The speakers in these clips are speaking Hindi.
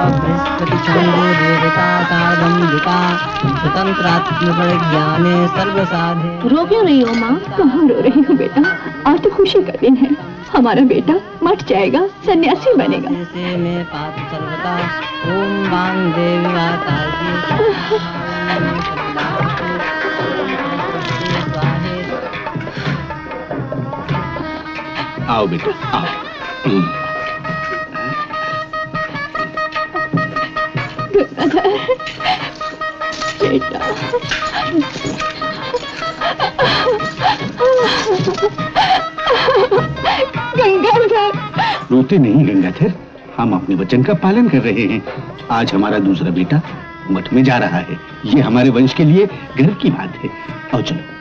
बृहस्पति शंभु देवता कादम्बिका स्वतंत्रात्मज्ञाने सर्वसाधे। रो क्यों रही हो माँ? कहाँ रो रही हो बेटा? आज तो खुशी का दिन है। हमारा बेटा मठ जाएगा, सन्यासी बनेगा। में पात सर्वता ओम वांग देवी आओ बेटा आओ। बेटा गंगाधर। रोते नहीं गंगाधर, हम अपने वचन का पालन कर रहे हैं। आज हमारा दूसरा बेटा मठ में जा रहा है, ये हमारे वंश के लिए गर्व की बात है। आओ चलो।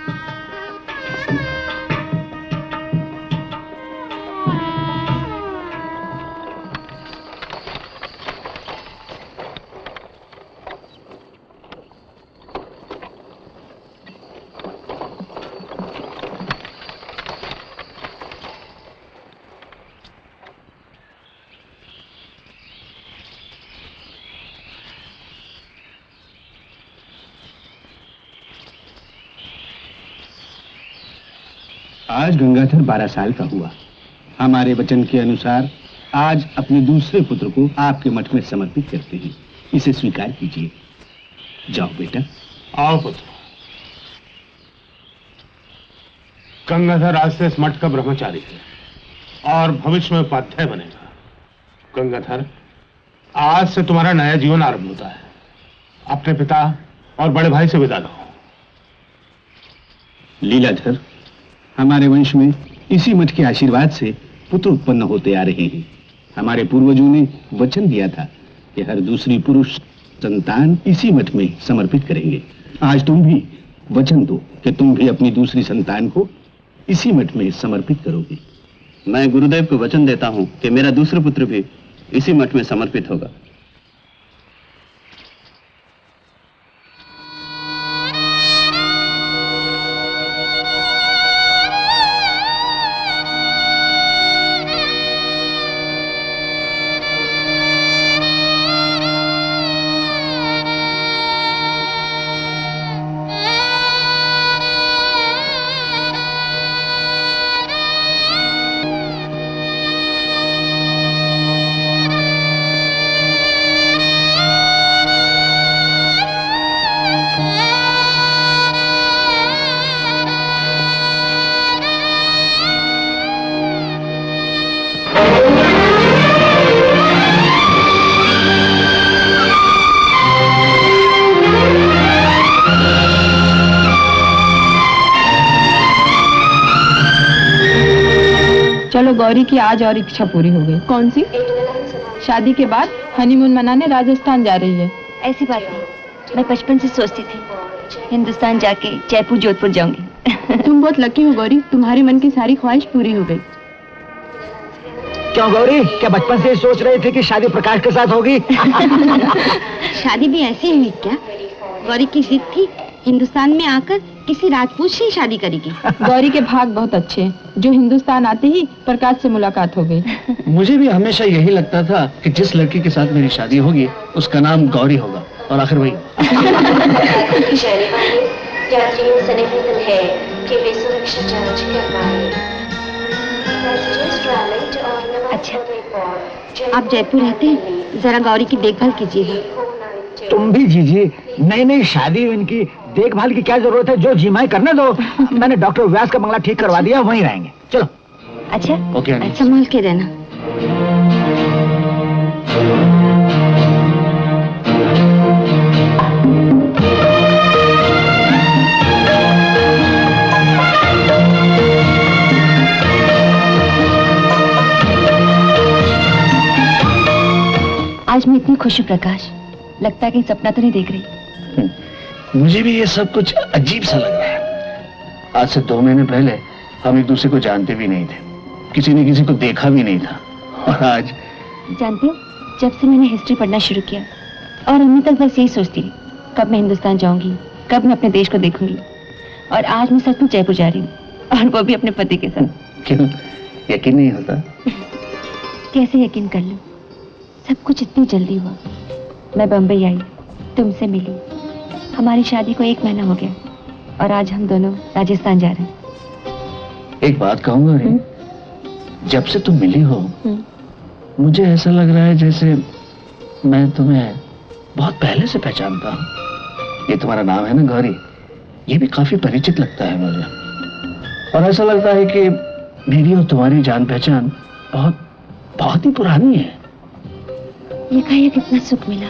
आज गंगाधर 12 साल का हुआ। हमारे वचन के अनुसार आज अपने दूसरे पुत्र को आपके मठ में समर्पित करते हैं। इसे स्वीकार कीजिए। जाओ बेटा। आओ पुत्र। गंगाधर आज से इस मठ का ब्रह्मचारी है और भविष्य में उपाध्याय बनेगा। गंगाधर, आज से तुम्हारा नया जीवन आरंभ होता है। अपने पिता और बड़े भाई से विदा लो। लीलाधर, हमारे वंश में इसी मठ के आशीर्वाद से पुत्र उत्पन्न होते आ रहे हैं। हमारे पूर्वजों ने वचन दिया था कि हर दूसरी पुरुष संतान इसी मठ में समर्पित करेंगे। आज तुम भी वचन दो कि तुम भी अपनी दूसरी संतान को इसी मठ में समर्पित करोगे। मैं गुरुदेव को वचन देता हूं कि मेरा दूसरा पुत्र भी इसी मठ में समर्पित होगा। चलो, गौरी की आज और इच्छा पूरी हो गई। कौन सी? शादी के बाद हनीमून मनाने राजस्थान जा रही है। ऐसी बात नहीं, मैं बचपन से सोचती थी हिंदुस्तान जाके जयपुर जोधपुर जाऊंगी। तुम बहुत लकी हो गौरी, तुम्हारे मन की सारी ख्वाहिश पूरी हो गई। क्यों गौरी, क्या बचपन से सोच रहे थे कि शादी प्रकाश के साथ होगी? शादी भी ऐसी हुई क्या? गौरी की जिद थी हिंदुस्तान में आकर किसी राजपूत से ही शादी करेगी। गौरी के भाग बहुत अच्छे, जो हिंदुस्तान आते ही प्रकाश से मुलाकात हो गई। मुझे भी हमेशा यही लगता था कि जिस लड़की के साथ मेरी शादी होगी उसका नाम गौरी होगा, और आखिर वही। अच्छा, आप जयपुर रहते हैं, जरा गौरी की देखभाल कीजिएगा। तुम भी जीजी, नई नई शादी इनकी देखभाल की क्या जरूरत है? जो जीमाई करने दो। मैंने डॉक्टर व्यास का बंगला ठीक करवा दिया, वहीं रहेंगे। चलो। अच्छा, ओके, संभाल के रहना। आज मैं इतनी खुश हूँ प्रकाश, लगता है कि सपना तो नहीं देख रही। मुझे भी ये सब कुछ अजीब सा लग रहा है। आज से 2 महीने पहले हम एक दूसरे को जानते भी नहीं थे, किसी ने किसी को देखा भी नहीं था, और आज जानते हो, जब से मैंने हिस्ट्री पढ़ना शुरू किया और अम्मी तक बस यही सोचती रही, कब मैं हिंदुस्तान जाऊंगी, कब मैं अपने देश को देखूंगी। और आज मैं सच में जयपुर जा रही हूँ, और वो भी अपने पति के साथ। क्यों, यकीन नहीं होता? कैसे यकीन कर लूं? सब कुछ इतनी जल्दी हुआ। मैं बम्बई आई, तुमसे मिली, हमारी शादी को 1 महीना हो गया और आज हम दोनों राजस्थान जा रहे हैं। एक बात कहूंगा रे, जब से तुम मिली हो मुझे ऐसा लग रहा है जैसे मैं तुम्हें बहुत पहले से पहचानता हूँ। ये तुम्हारा नाम है ना गौरी, ये भी काफी परिचित लगता है मुझे, और ऐसा लगता है कि मेरी और तुम्हारी जान पहचान बहुत बहुत ही पुरानी है। ये कहिए कितना सुख मिला,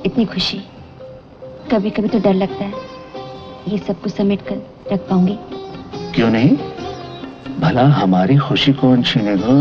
इतनी खुशी। कभी कभी तो डर लगता है ये सब कुछ समेट कर रख पाऊंगी। क्यों नहीं, भला हमारी खुशी कौन छीनेगा।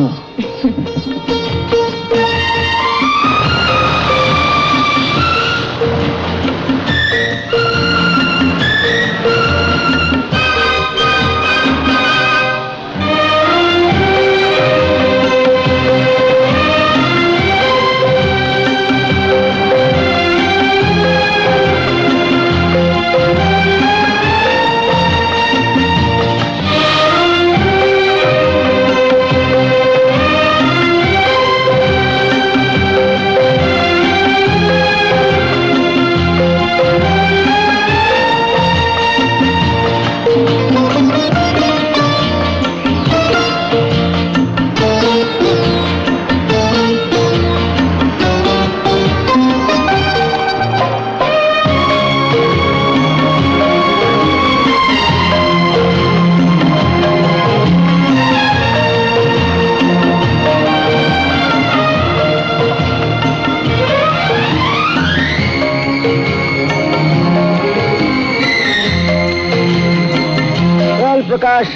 प्रकाश,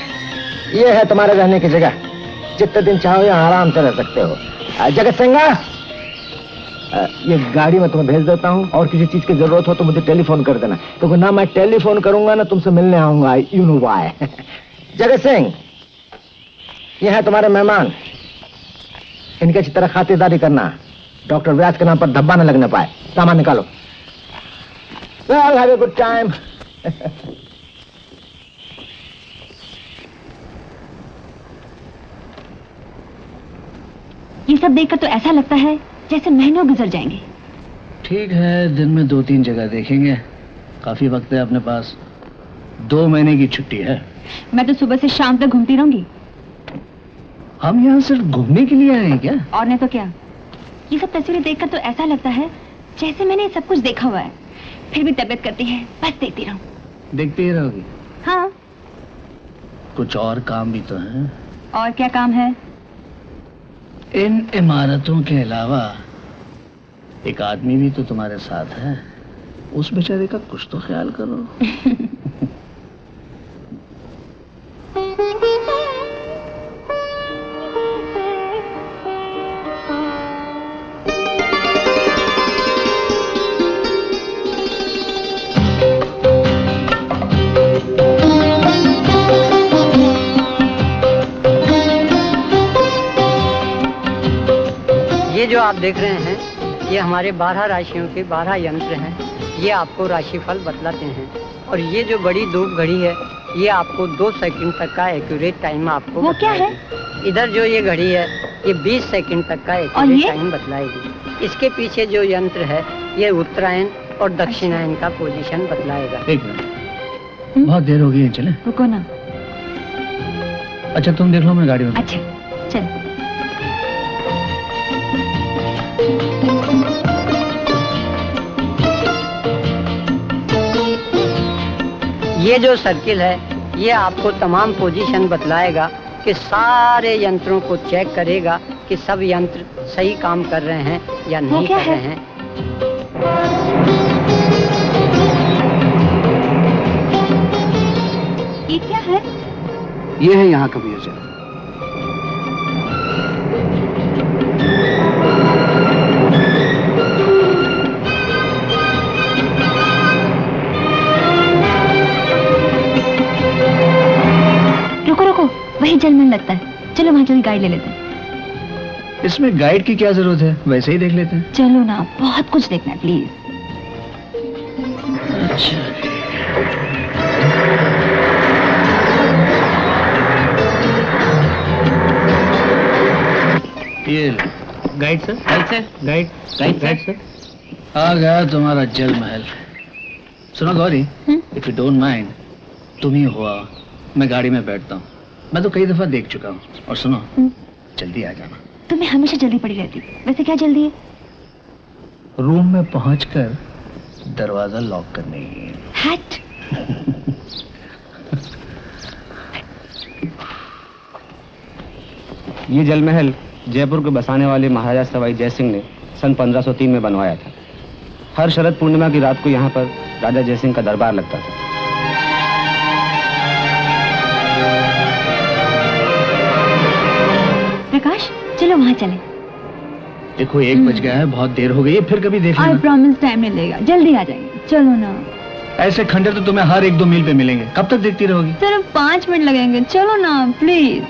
ये है तुम्हारे रहने की जगह। जितने दिन चाहो यहाँ आराम से रह सकते हो। जगत सिंह, ये गाड़ी मैं तुम्हें भेज देता हूँ, और किसी चीज की जरूरत हो तो मुझे टेलीफोन कर देना, क्योंकि ना मैं टेलीफोन करूंगा ना तुमसे मिलने आऊंगा। You know why. Jagat Singh, ये है तुम्हारे मेहमान, इनकी अच्छी तरह खातिरदारी करना, डॉक्टर व्यास के नाम पर धब्बा न लगने पाए। सामान निकालो। Well, have a good time. ये सब देखकर तो ऐसा लगता है जैसे महीनों गुजर जाएंगे। ठीक है, दिन में 2-3 जगह देखेंगे, काफी वक्त है अपने पास। 2 महीने की छुट्टी है। मैं तो सुबह से शाम तक घूमती रहूंगी। हम यहाँ सिर्फ घूमने के लिए आए हैं क्या? और नहीं तो क्या। ये सब तस्वीरें देखकर तो ऐसा लगता है जैसे मैंने सब कुछ देखा हुआ है, फिर भी तबीयत करती है बस देखती रहूं। देखती ही रहोगी? हाँ। कुछ और काम भी तो है। और क्या काम है? इन इमारतों के अलावा एक आदमी भी तो तुम्हारे साथ है, उस बेचारे का कुछ तो ख्याल करो। ये जो आप देख रहे हैं ये हमारे 12 राशियों के 12 यंत्र हैं। ये आपको राशिफल बतलाते हैं। और ये जो बड़ी धूप घड़ी है ये आपको 2 सेकंड तक का एक्यूरेट टाइम आपको वो क्या है? इधर जो ये घड़ी है ये 20 सेकंड तक का एक्यूरेट टाइम बतलाएगी। इसके पीछे जो यंत्र है ये उत्तरायण और दक्षिणायन का पोजीशन बतलाएगा। एक मिनट, बहुत देर हो गई है, चले? रुको ना। अच्छा तुम देख लो, मैं गाड़ी में। अच्छा चल। ये जो सर्किल है ये आपको तमाम पोजीशन बतलाएगा कि सारे यंत्रों को चेक करेगा कि सब यंत्र सही काम कर रहे हैं या नहीं कर रहे हैं। ये क्या है? ये है यहाँ का म्यूजियम। वही जलने लगता है। चलो वहाँ चल गाइड ले लेते हैं। इसमें गाइड की क्या जरूरत है, वैसे ही देख लेते हैं। चलो ना, बहुत कुछ देखना है प्लीज। अच्छा ये guide sir, guide sir, guide guide guide sir. आ गया तुम्हारा जल महल। सुनो Gauri, if you don't mind, तुम ही हुआ, मैं गाड़ी में बैठता हूँ। मैं तो कई दफा देख चुका हूँ। और सुनो, जल्दी आ जाना। तुम्हें हमेशा जल्दी पड़ी रहती। वैसे क्या जल्दी है? रूम में पहुंचकर दरवाजा लॉक करने की। हट। ये जल महल जयपुर को बसाने वाले महाराजा सवाई जय सिंह ने सन 1503 में बनवाया था। हर शरद पूर्णिमा की रात को यहाँ पर राजा जय सिंह का दरबार लगता था। प्रकाश, चलो वहाँ चलें। देखो 1 बज गया है, बहुत देर हो गई है, फिर कभी देख लेना। आई प्रॉमिस टाइम नहीं लगेगा, जल्दी आ जाएंगे। चलो ना। ऐसे खंडर तो तुम्हें हर 1-2 मील पे मिलेंगे, कब तक देखती रहोगी? सिर्फ 5 मिनट लगेंगे, चलो ना प्लीज।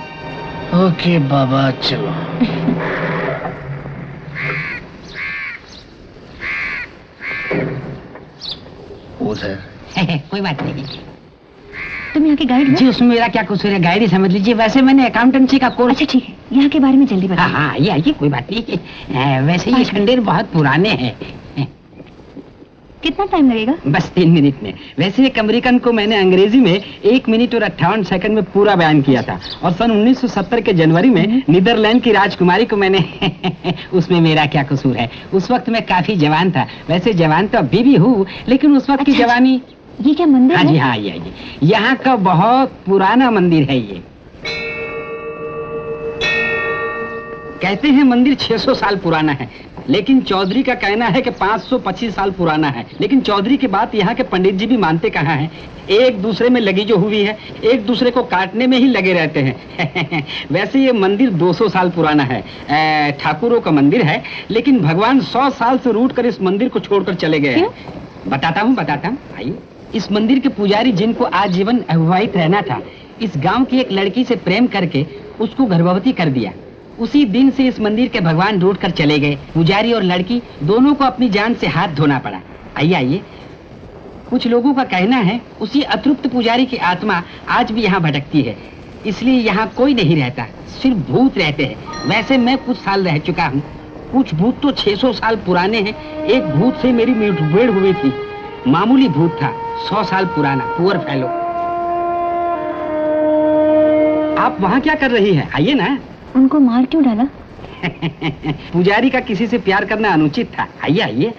ओके बाबा, चलो। उधर कोई बात नहीं। तुम यहाँ के गाइड हो? जी, उसमें मेरा क्या कसूर है? गाइड ही समझ लीजिए। वैसे मैंने अकाउंटेंसी का कोर्स। अच्छा ठीक है, यहाँ के बारे में जल्दी बताओ। हाँ, ये आइए, कोई बात नहीं। वैसे ये खंडेर बहुत पुराने हैं। कितना टाइम लगेगा? बस 3 मिनट में। वैसे एक अमेरिकन को मैंने अंग्रेजी में 1 मिनट और 58 सेकंड में पूरा बयान किया था। और सन 1970 के जनवरी में नीदरलैंड की राजकुमारी को मैंने उसमें मेरा क्या कसूर है? उस वक्त मैं काफी जवान था। वैसे जवान तो अभी भी हूँ, लेकिन उस वक्त की जवानी। ये क्या मंदिर है? हाँ जी, हाँ, ये यहाँ का बहुत पुराना मंदिर है। ये कहते हैं मंदिर 600 साल पुराना है, लेकिन चौधरी का कहना है कि 525 साल पुराना है। लेकिन चौधरी की बात यहाँ के पंडित जी भी मानते कहाँ हैं? एक दूसरे में लगी जो हुई है, एक दूसरे को काटने में ही लगे रहते हैं। वैसे ये मंदिर 200 साल पुराना है, ठाकुरों का मंदिर है, लेकिन भगवान 100 साल से रूठ कर इस मंदिर को छोड़कर चले गए हैं। बताता हूँ। आइए, इस मंदिर के पुजारी जिनको आजीवन अविवाहित रहना था, इस गांव की एक लड़की से प्रेम करके उसको गर्भवती कर दिया। उसी दिन से इस मंदिर के भगवान रूठ कर चले गए। पुजारी और लड़की दोनों को अपनी जान से हाथ धोना पड़ा। आइए, कुछ लोगों का कहना है उसी अतृप्त पुजारी की आत्मा आज भी यहाँ भटकती है, इसलिए यहाँ कोई नहीं रहता, सिर्फ भूत रहते हैं। वैसे मैं कुछ साल रह चुका हूँ। कुछ भूत तो 600 साल पुराने हैं। एक भूत से मेरी मुठभेड़ हुई थी। मामूली भूत था, 100 साल पुराना, पुअर फेलो। आप वहाँ क्या कर रही हैं? आइए ना। उनको मार क्यों डाला? पुजारी का किसी से प्यार करना अनुचित था। आइए।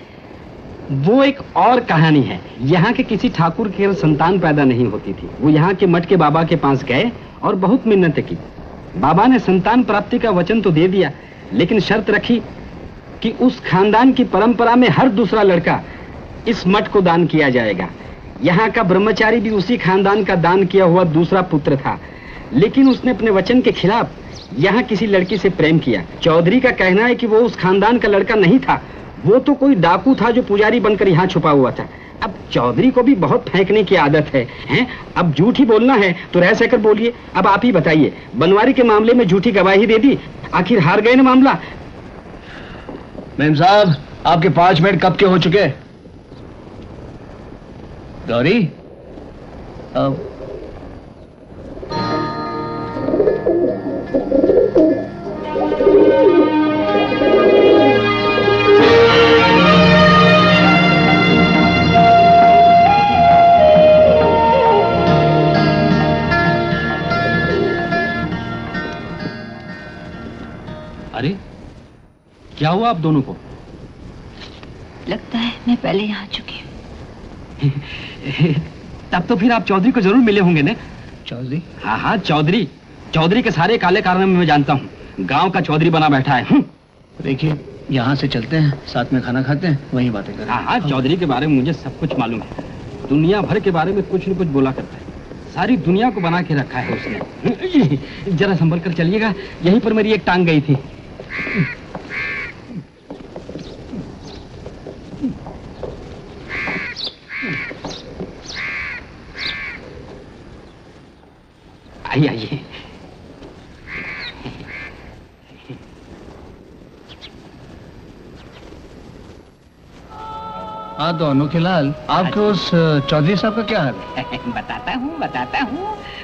वो एक और कहानी है। यहाँ के किसी ठाकुर के संतान पैदा नहीं होती थी। वो यहाँ के मठ के बाबा के पास गए और बहुत मिन्नत की। बाबा ने संतान प्राप्ति का वचन तो दे दिया, लेकिन शर्त रखी कि उस खानदान की परंपरा में हर दूसरा लड़का इस मठ को दान किया जाएगा। यहाँ का ब्रह्मचारी भी उसी खानदान का दान किया हुआ दूसरा पुत्र था, लेकिन उसने अपने वचन के खिलाफ यहाँ किसी लड़की से प्रेम किया। चौधरी का कहना है कि वो उस खानदान का लड़का नहीं था, वो तो कोई डाकू था जो पुजारी बनकर यहाँ छुपा हुआ था। अब चौधरी को भी बहुत फेंकने की आदत है? अब झूठ ही बोलना है तो रह सहकर बोलिए। अब आप ही बताइए, बनवारी के मामले में झूठी गवाही दे दी, आखिर हार गए ना मामला। मेम साहब, आपके 5 मिनट कब के हो चुके? गौरी, अब अरे क्या हुआ आप दोनों को? लगता है मैं पहले यहाँ आ चुकी हूँ। तब तो फिर आप चौधरी को जरूर मिले होंगे ना? चौधरी? हाँ, चौधरी के सारे काले कारनामे मैं जानता हूँ। गांव का चौधरी बना बैठा है। देखिए, यहाँ से चलते हैं, साथ में खाना खाते हैं, वहीं बातें करें। हाँ, चौधरी के बारे में मुझे सब कुछ मालूम है। दुनिया भर के बारे में कुछ न कुछ बोला करता है। सारी दुनिया को बना के रखा है उसने। जरा संभल कर चलिएगा, यहीं पर मेरी एक टांग गई थी। आइए। हाँ तो अनोखेलाल, आपके उस चौधरी साहब का क्या हाल है?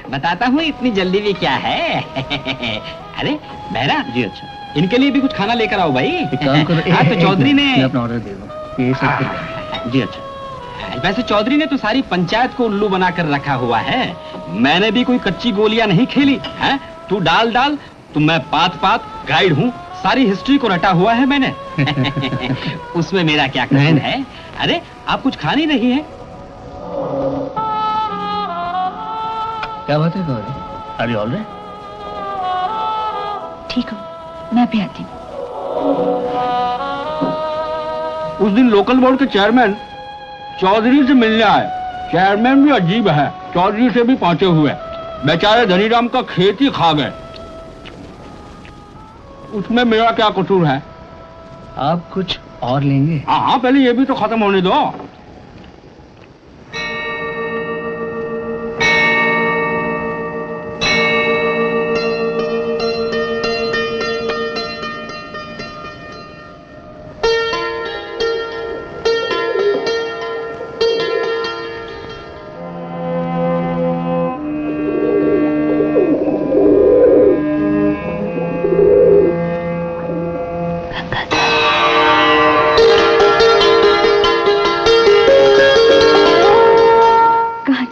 बताता हूँ, इतनी जल्दी भी क्या है? अरे बहरा जी, अच्छा, इनके लिए भी कुछ खाना लेकर आओ भाई। एक काम करो। हाँ तो चौधरी ने अपना ऑर्डर दे दो। ये सब जी अच्छा। वैसे चौधरी ने तो सारी पंचायत को उल्लू बनाकर रखा हुआ है। मैंने भी कोई कच्ची गोलियां नहीं खेली हैं। तू डाल डाल, तो मैं पात पात गाइड हूँ, सारी हिस्ट्री को रटा हुआ है मैंने। उसमें मेरा क्या कसूर है? अरे आप कुछ खा नहीं रही हैं? क्या बात है गौरी? अरे ऑल राइट? ठीक हूँ, मैं भी आती हूँ। उस दिन लोकल बोर्ड के चेयरमैन चौधरी से मिलने आए। चेयरमैन भी अजीब है, चौधरी से भी पहुंचे हुए। बेचारे धनीराम का खेत ही खा गए। उसमें मेरा क्या कसूर है? आप कुछ और लेंगे? हाँ हाँ, पहले ये भी तो खत्म होने दो।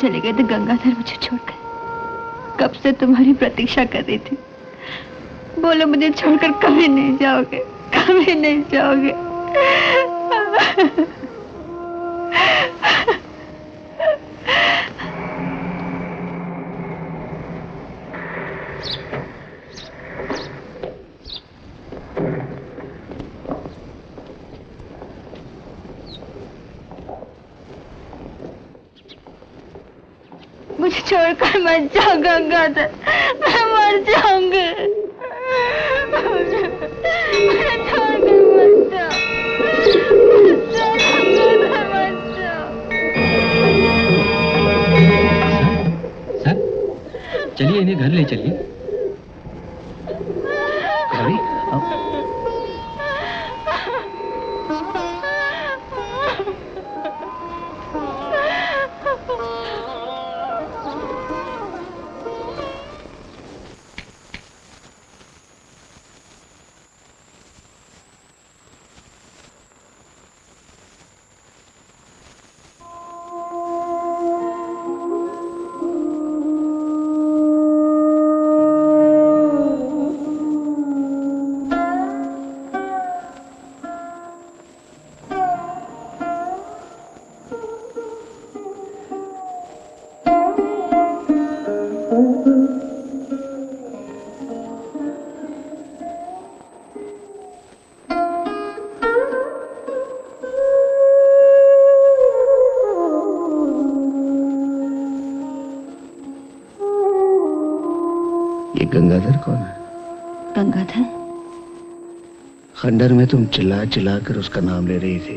चले गए थे गंगाधर मुझे छोड़कर? कब से तुम्हारी प्रतीक्षा कर रही थी। बोलो मुझे छोड़कर कभी नहीं जाओगे, कभी नहीं जाओगे। मुझे छोड़कर मत जाओ गंगाधर, मैं मर जाऊंगी। मुझे छोड़कर मत जाओ, गंगाधर मत जाओ। सर, चलिए इन्हें घर ले चलिए। गौरी, गंगाधर कौन है? गंगाधर? खंडर में तुम चिल्ला चिल्ला कर उसका नाम ले रही थी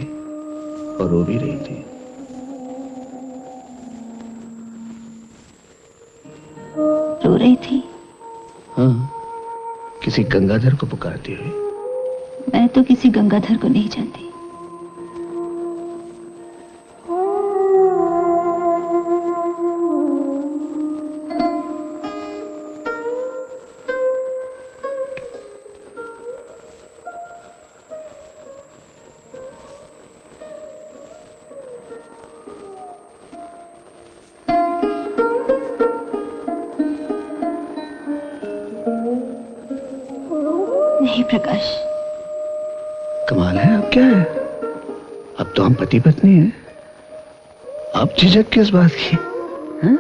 और रो भी रही थी। रो रही थी? हाँ, किसी गंगाधर को पुकारती हुई। मैं तो किसी गंगाधर को नहीं जानती। नहीं प्रकाश। कमाल है, अब क्या है? अब तो हम पति पत्नी हैं। अब झिझक किस बात की? हाँ?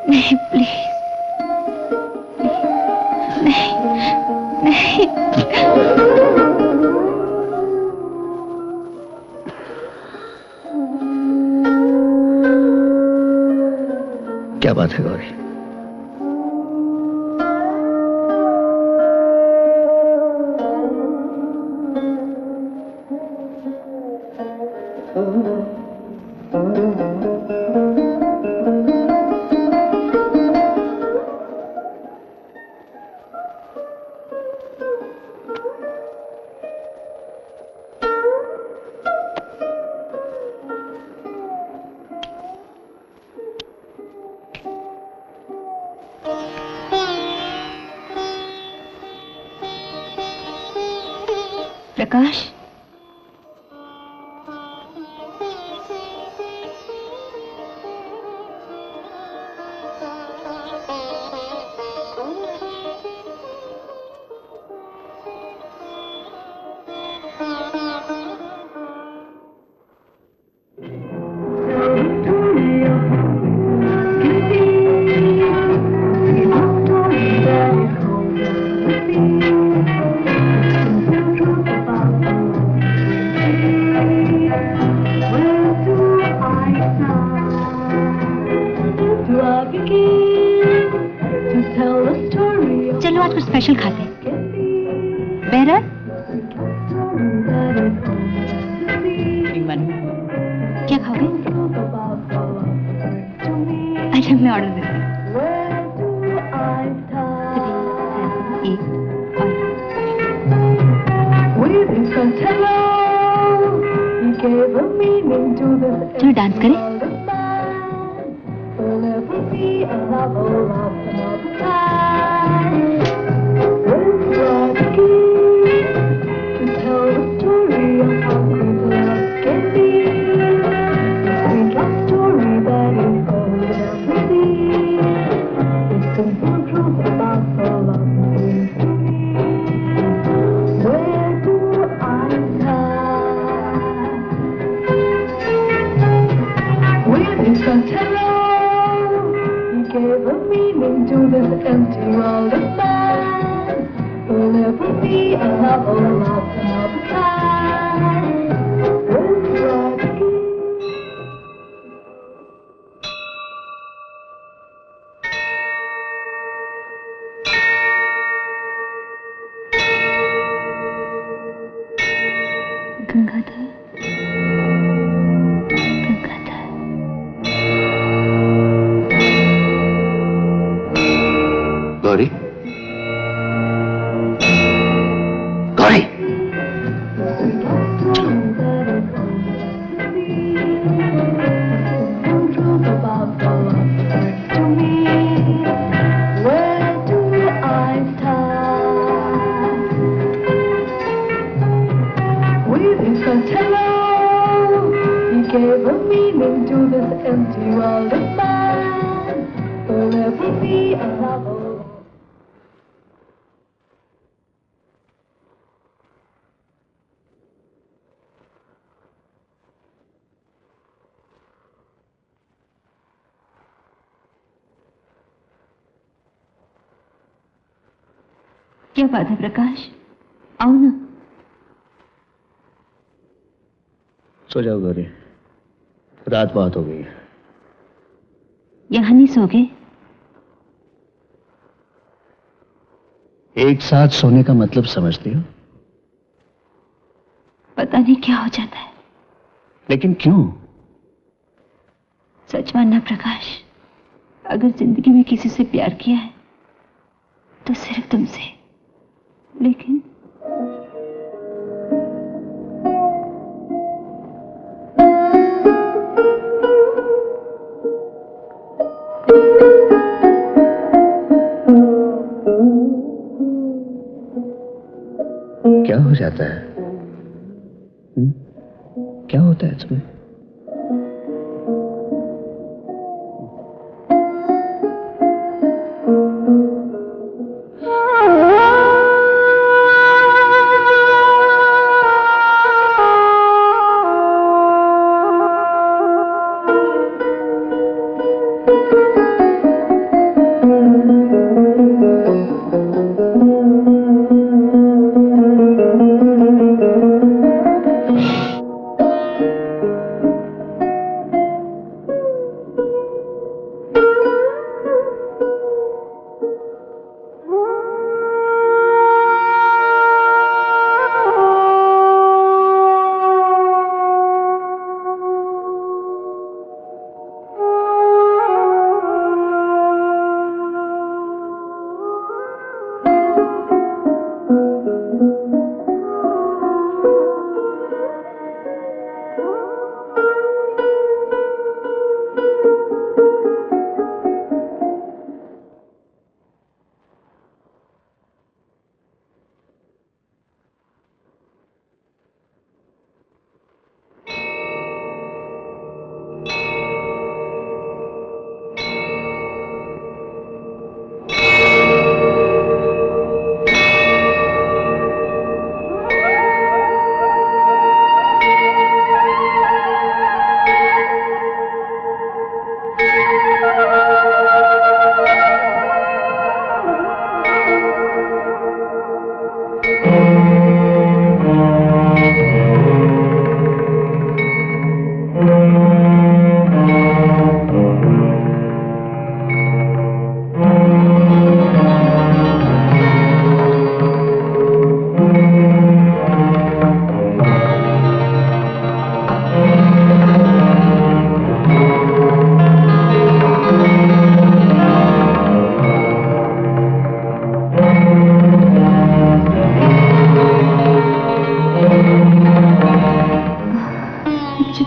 नहीं प्लीज, नहीं नहीं। क्या बात है गौरी? प्रकाश, चलो आज कुछ स्पेशल खाते हैं। बेहरा, क्या खाओगे? अच्छा मैं ऑर्डर देती हूँ। चलो डांस करें। गौरी, गौरी, क्या बात है प्रकाश, आओ ना। सो जाओ गौरी, रात बहुत हो गई है। यहाँ नहीं सोगे? एक साथ सोने का मतलब समझती हो? पता नहीं क्या हो जाता है। लेकिन क्यों? सच मानना प्रकाश, अगर जिंदगी में किसी से प्यार किया है तो सिर्फ तुमसे। लेकिन क्या हो जाता है? क्या होता है तुम्हें?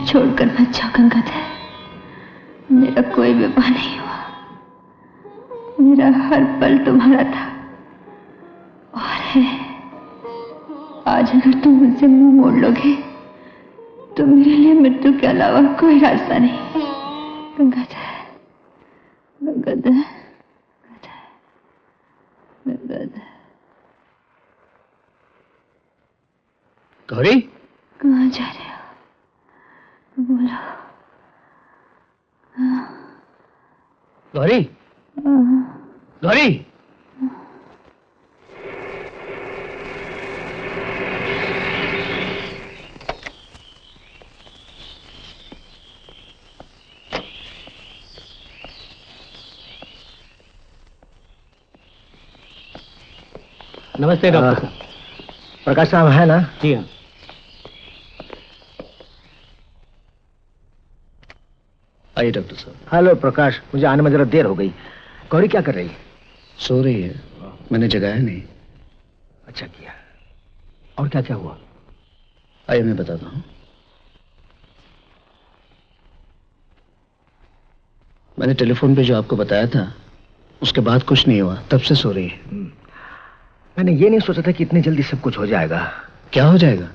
छोड़कर मत जाओ गंगाधर, मेरा कोई विवाह नहीं हुआ, मेरा हर पल तुम्हारा था और है। आज अगर तुम मुझसे मुंह मोड़ लोगे तो मेरे लिए मृत्यु के अलावा कोई रास्ता नहीं। गंगाधर, गंगाधर, गंगाधर। गौरी, कहाँ जा रहे हो? बोलो। गौरी, गौरी। नमस्ते डॉक्टर साहब। प्रकाश साहब है ना? जी हाँ। आइए डॉक्टर साहब। हेलो प्रकाश, मुझे आने में जरा देर हो गई। गौरी क्या कर रही है? सो रही है, मैंने जगाया नहीं। अच्छा किया। और क्या क्या हुआ? आइए मैं बताता हूँ। मैंने टेलीफोन पे जो आपको बताया था उसके बाद कुछ नहीं हुआ, तब से सो रही है। मैंने ये नहीं सोचा था कि इतनी जल्दी सब कुछ हो जाएगा। क्या हो जाएगा?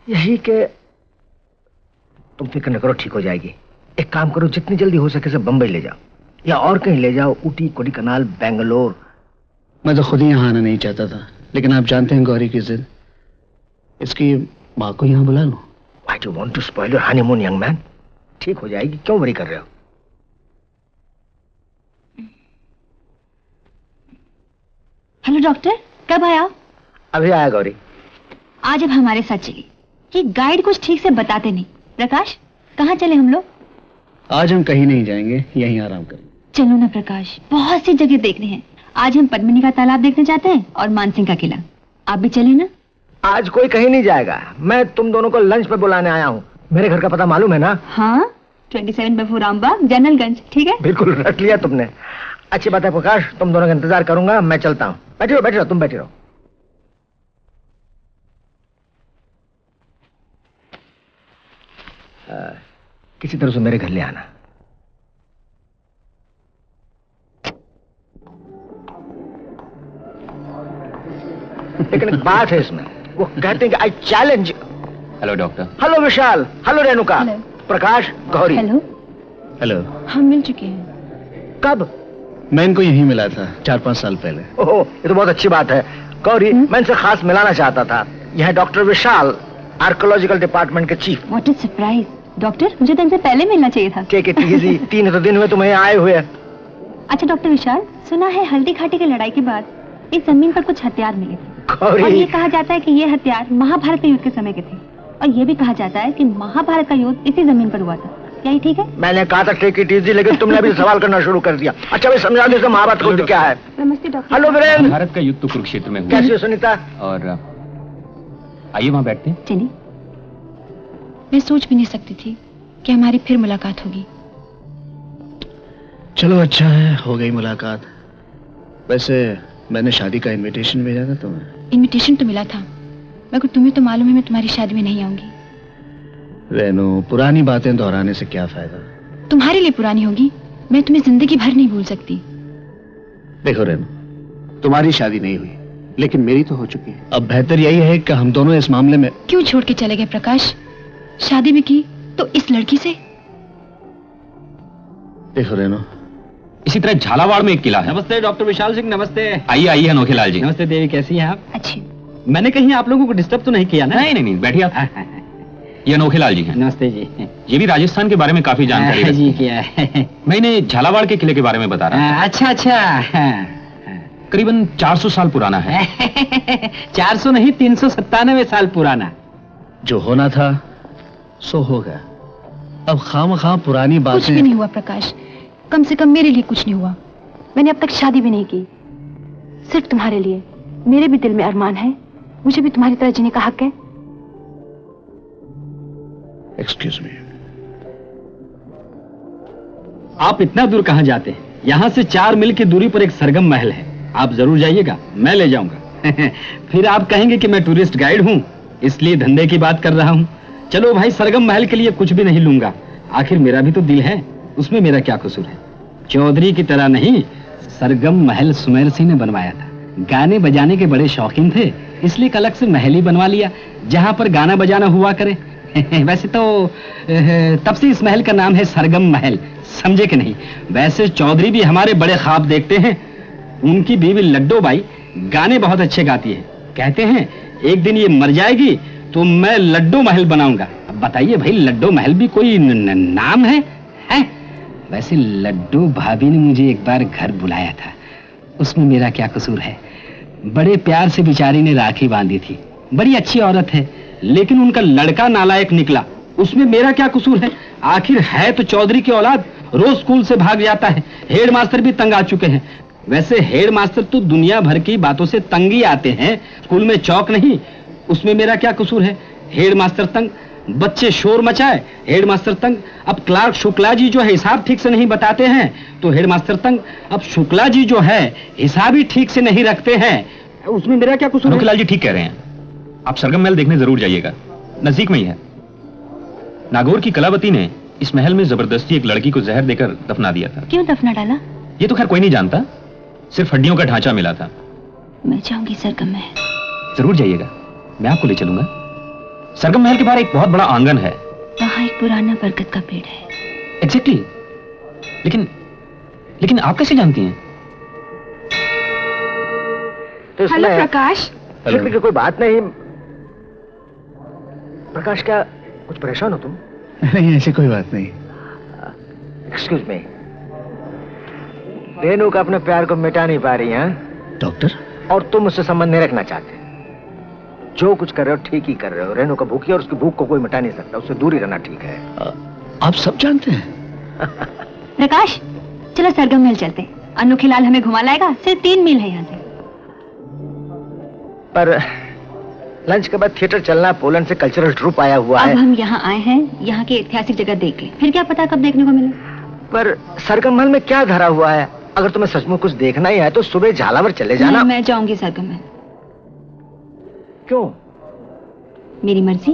यही कि तुम फिक्र न करो, ठीक हो जाएगी। एक काम करो, जितनी जल्दी हो सके सब बंबई ले जाओ या और कहीं ले जाओ, ऊटी, कोडीकनाल, बेंगलोर। मैं तो खुद ही यहाँ आना नहीं चाहता था, लेकिन आप जानते हैं गौरी की जिद। इसकी माँ को यहाँ बुला लो। Why do you want to spoil your honeymoon, young man? ठीक हो जाएगी, क्यों वरी कर रहे हो? हेलो डॉक्टर, कब आया? अभी आया गौरी। आज अब हमारे साथ चलिए। कि गाइड कुछ ठीक से बताते नहीं। प्रकाश, कहाँ चले हम लोग? आज हम कहीं नहीं जाएंगे, यहीं आराम करेंगे। चलो ना प्रकाश, बहुत सी जगह देखने हैं। आज हम पद्मिनी का तालाब देखने जाते हैं और मानसिंह का किला। आप भी चले ना? आज कोई कहीं नहीं जाएगा, मैं तुम दोनों को लंच पे बुलाने आया हूँ। मेरे घर का पता मालूम है ना? हाँ, 27 बफूराम बाग, जनरलगंज। ठीक है, बिल्कुल रट लिया तुमने। अच्छी बात है प्रकाश, तुम दोनों का इंतजार करूंगा, मैं चलता हूँ। बैठे रहो, तुम बैठे रहो। किसी तरह से मेरे घर ले आना। लेकिन एक बात है इसमें, वो कहते हैं कि I challenge. Hello doctor. Hello Vishal, hello Renuka, Prakash, Gauri. Hello. Hello. हम मिल चुके हैं। कब? मैं इनको यहीं मिला था 4-5 साल पहले। ओह, ये तो बहुत अच्छी बात है। गौरी, मैं इनसे खास मिलाना चाहता था। यह है डॉक्टर विशाल, आर्कोलॉजिकल डिपार्टमेंट के chief. What a surprise. Doctor, मुझे तो इनसे पहले मिलना चाहिए था। टेक इट इजी, 3 तो दिन हुए तुम्हें आए हुए। अच्छा डॉक्टर विशाल, सुना है हल्दी घाटी की लड़ाई के बाद इस जमीन पर कुछ हथियार मिले थे गौरी। और ये कहा जाता है कि ये हथियार महाभारत के युद्ध के समय के थे और ये भी कहा जाता है कि महाभारत का युद्ध इसी जमीन पर हुआ था। क्या ये ठीक है? मैंने कहा था टेक इट इजी, लेकिन तुमने अभी सवाल करना शुरू कर दिया। अच्छा भाई, समझा दो महाभारत का युद्ध क्या है। नमस्ते डॉक्टर। हेलो वीरेंद्र। भारत का युद्ध तो कुरुक्षेत्र में हुआ। कैसी हो सुनीता? और आइए वहां बैठते हैं। चलिए। मैं सोच भी नहीं सकती थी कि हमारी फिर मुलाकात होगी। चलो अच्छा है, हो गई मुलाकात। वैसे मैंने शादी का इनविटेशन भेजा था तुम्हें। इनविटेशन तो मिला था, मगर तुम्हें तो मालूम है मैं तुम्हारी शादी में नहीं आऊंगी। रेनू, पुरानी बातें दोहराने से क्या फायदा? तुम्हारे लिए पुरानी होगी, मैं तुम्हें जिंदगी भर नहीं भूल सकती। देखो रेनू, तुम्हारी शादी नहीं हुई, लेकिन मेरी तो हो चुकी है। अब बेहतर यही है कि हम दोनों इस मामले में। क्यों छोड़ के चले गए प्रकाश? शादी भी की तो इस लड़की से। देखो रेनू, इसी तरह झालावाड़ में एक किला है। नमस्ते डॉक्टर विशाल सिंह। नमस्ते। आइए आइए अनोखे लाल जी। नमस्ते देवी, कैसी हैं आप? अच्छी। मैंने कहीं आप लोगों को डिस्टर्ब तो नहीं किया ना? नहीं नहीं नहीं, बैठिए आप। ये अनोखे लाल जी हैं। नमस्ते जी। ये भी राजस्थान के बारे में काफी जानकारी रखते जी हैं। क्या है? मैं इन्हें झालावाड़ के किले के बारे में बता रहा हूँ। अच्छा अच्छा। करीबन 400 साल पुराना है। 400 नहीं, 397 साल पुराना। जो होना था सो हो गया। अब खामखा पुरानी कुछ भी बातें। नहीं हुआ प्रकाश, कम से कम मेरे लिए कुछ नहीं हुआ। मैंने अब तक शादी भी नहीं की, सिर्फ तुम्हारे लिए। मेरे भी दिल में अरमान है, मुझे भी तुम्हारी तरह जीने का हक है। Excuse me. आप इतना दूर कहाँ जाते हैं? यहाँ से 4 मील की दूरी पर एक सरगम महल है, आप जरूर जाइएगा, मैं ले जाऊंगा। फिर आप कहेंगे कि मैं टूरिस्ट गाइड हूँ, इसलिए धंधे की बात कर रहा हूँ। चलो भाई, सरगम महल के लिए कुछ भी नहीं लूंगा, आखिर मेरा भी तो दिल है, उसमें मेरा क्या कसूर है। चौधरी की तरह नहीं, सरगम महल सुमेर सिंह ने बनवाया था। गाने बजाने के बड़े शौकीन थे, इसलिए एक अलग से महल ही बनवा लिया जहां पर गाना बजाना हुआ करे। वैसे तो तब से इस महल का नाम है सरगम महल, समझे कि नहीं। वैसे चौधरी भी हमारे बड़े ख्वाब देखते हैं। उनकी बीवी लड्डू बाई गाने बहुत अच्छे गाती है, कहते हैं एक दिन ये मर जाएगी तो मैं लड्डू महल बनाऊंगा। अब बताइए भाई, लड्डू महल भी कोई नाम है? वैसे लड्डू भाभी ने मुझे एक बार घर बुलाया था, उसमें मेरा क्या कसूर है। बड़े प्यार से बेचारी ने राखी बांधी थी, बड़ी अच्छी औरत है, लेकिन उनका लड़का नालायक निकला, उसमें मेरा क्या कसूर है। आखिर है तो चौधरी की औलाद, रोज स्कूल से भाग जाता है। हेड मास्टर भी तंग आ चुके हैं। वैसे हेड मास्टर तो दुनिया भर की बातों से तंग ही आते हैं, स्कूल में चौक नहीं, उसमें मेरा क्या कसूर है। हेड मास्टर तंग, बच्चे शोर मचाए, हेड मास्टर तंग। अब क्लार्क शुक्ला जी जो है हिसाब ठीक से नहीं बताते हैं तो हेड मास्टर तंग। अब शुक्ला जी जो है हिसाब ही ठीक से नहीं रखते हैं, उसमें मेरा क्या कसूर है। अनोखीलाल जी ठीक कह रहे हैं, आप सरगम महल देखने जरूर जाइएगा, नजदीक में ही है। नागौर की कलावती ने इस महल में जबरदस्ती एक लड़की को जहर देकर दफना दिया था। क्यों दफना डाला? ये तो खैर कोई नहीं जानता, सिर्फ हड्डियों का ढांचा मिला था। मैं चाहूंगी सरगम महल। जरूर जाइएगा, मैं आपको ले चलूंगा। सरगम महल के बाहर एक बहुत बड़ा आंगन है, वहाँ एक पुराना बरगद का पेड़ है। एग्जैक्टली। लेकिन आप कैसे जानती हैं? तो हेलो प्रकाश। फिक्र की कोई बात नहीं। प्रकाश, क्या कुछ परेशान हो तुम? नहीं, ऐसी कोई बात नहीं। एक्सक्यूज मी, रेनू का अपने प्यार को मिटा नहीं पा रही है डॉक्टर? और तुम उससे संबंध नहीं रखना चाहते। जो कुछ कर रहे हो ठीक ही कर रहे हो। रेनू का भूखी और उसकी भूख को कोई मिटा नहीं सकता, उससे दूर ही रहना ठीक है। आप सब जानते हैं। प्रकाश, चलो सरगम महल चलते हैं, अनोखीलाल हमें घुमा लाएगा, सिर्फ 3 मील है यहाँ से। पर लंच के बाद थिएटर चलना, पोलैंड से कल्चरल ट्रूप आया हुआ है। अब हम यहाँ आए हैं, यहाँ की ऐतिहासिक जगह देख ले, फिर क्या पता कब देखने को मिले। पर सरगम महल में क्या धरा हुआ है? अगर तुम्हें सचमुच कुछ देखना ही है तो सुबह झालावर चले जाना। मैं जाऊंगी सरगम महल। क्यों? मेरी मर्जी।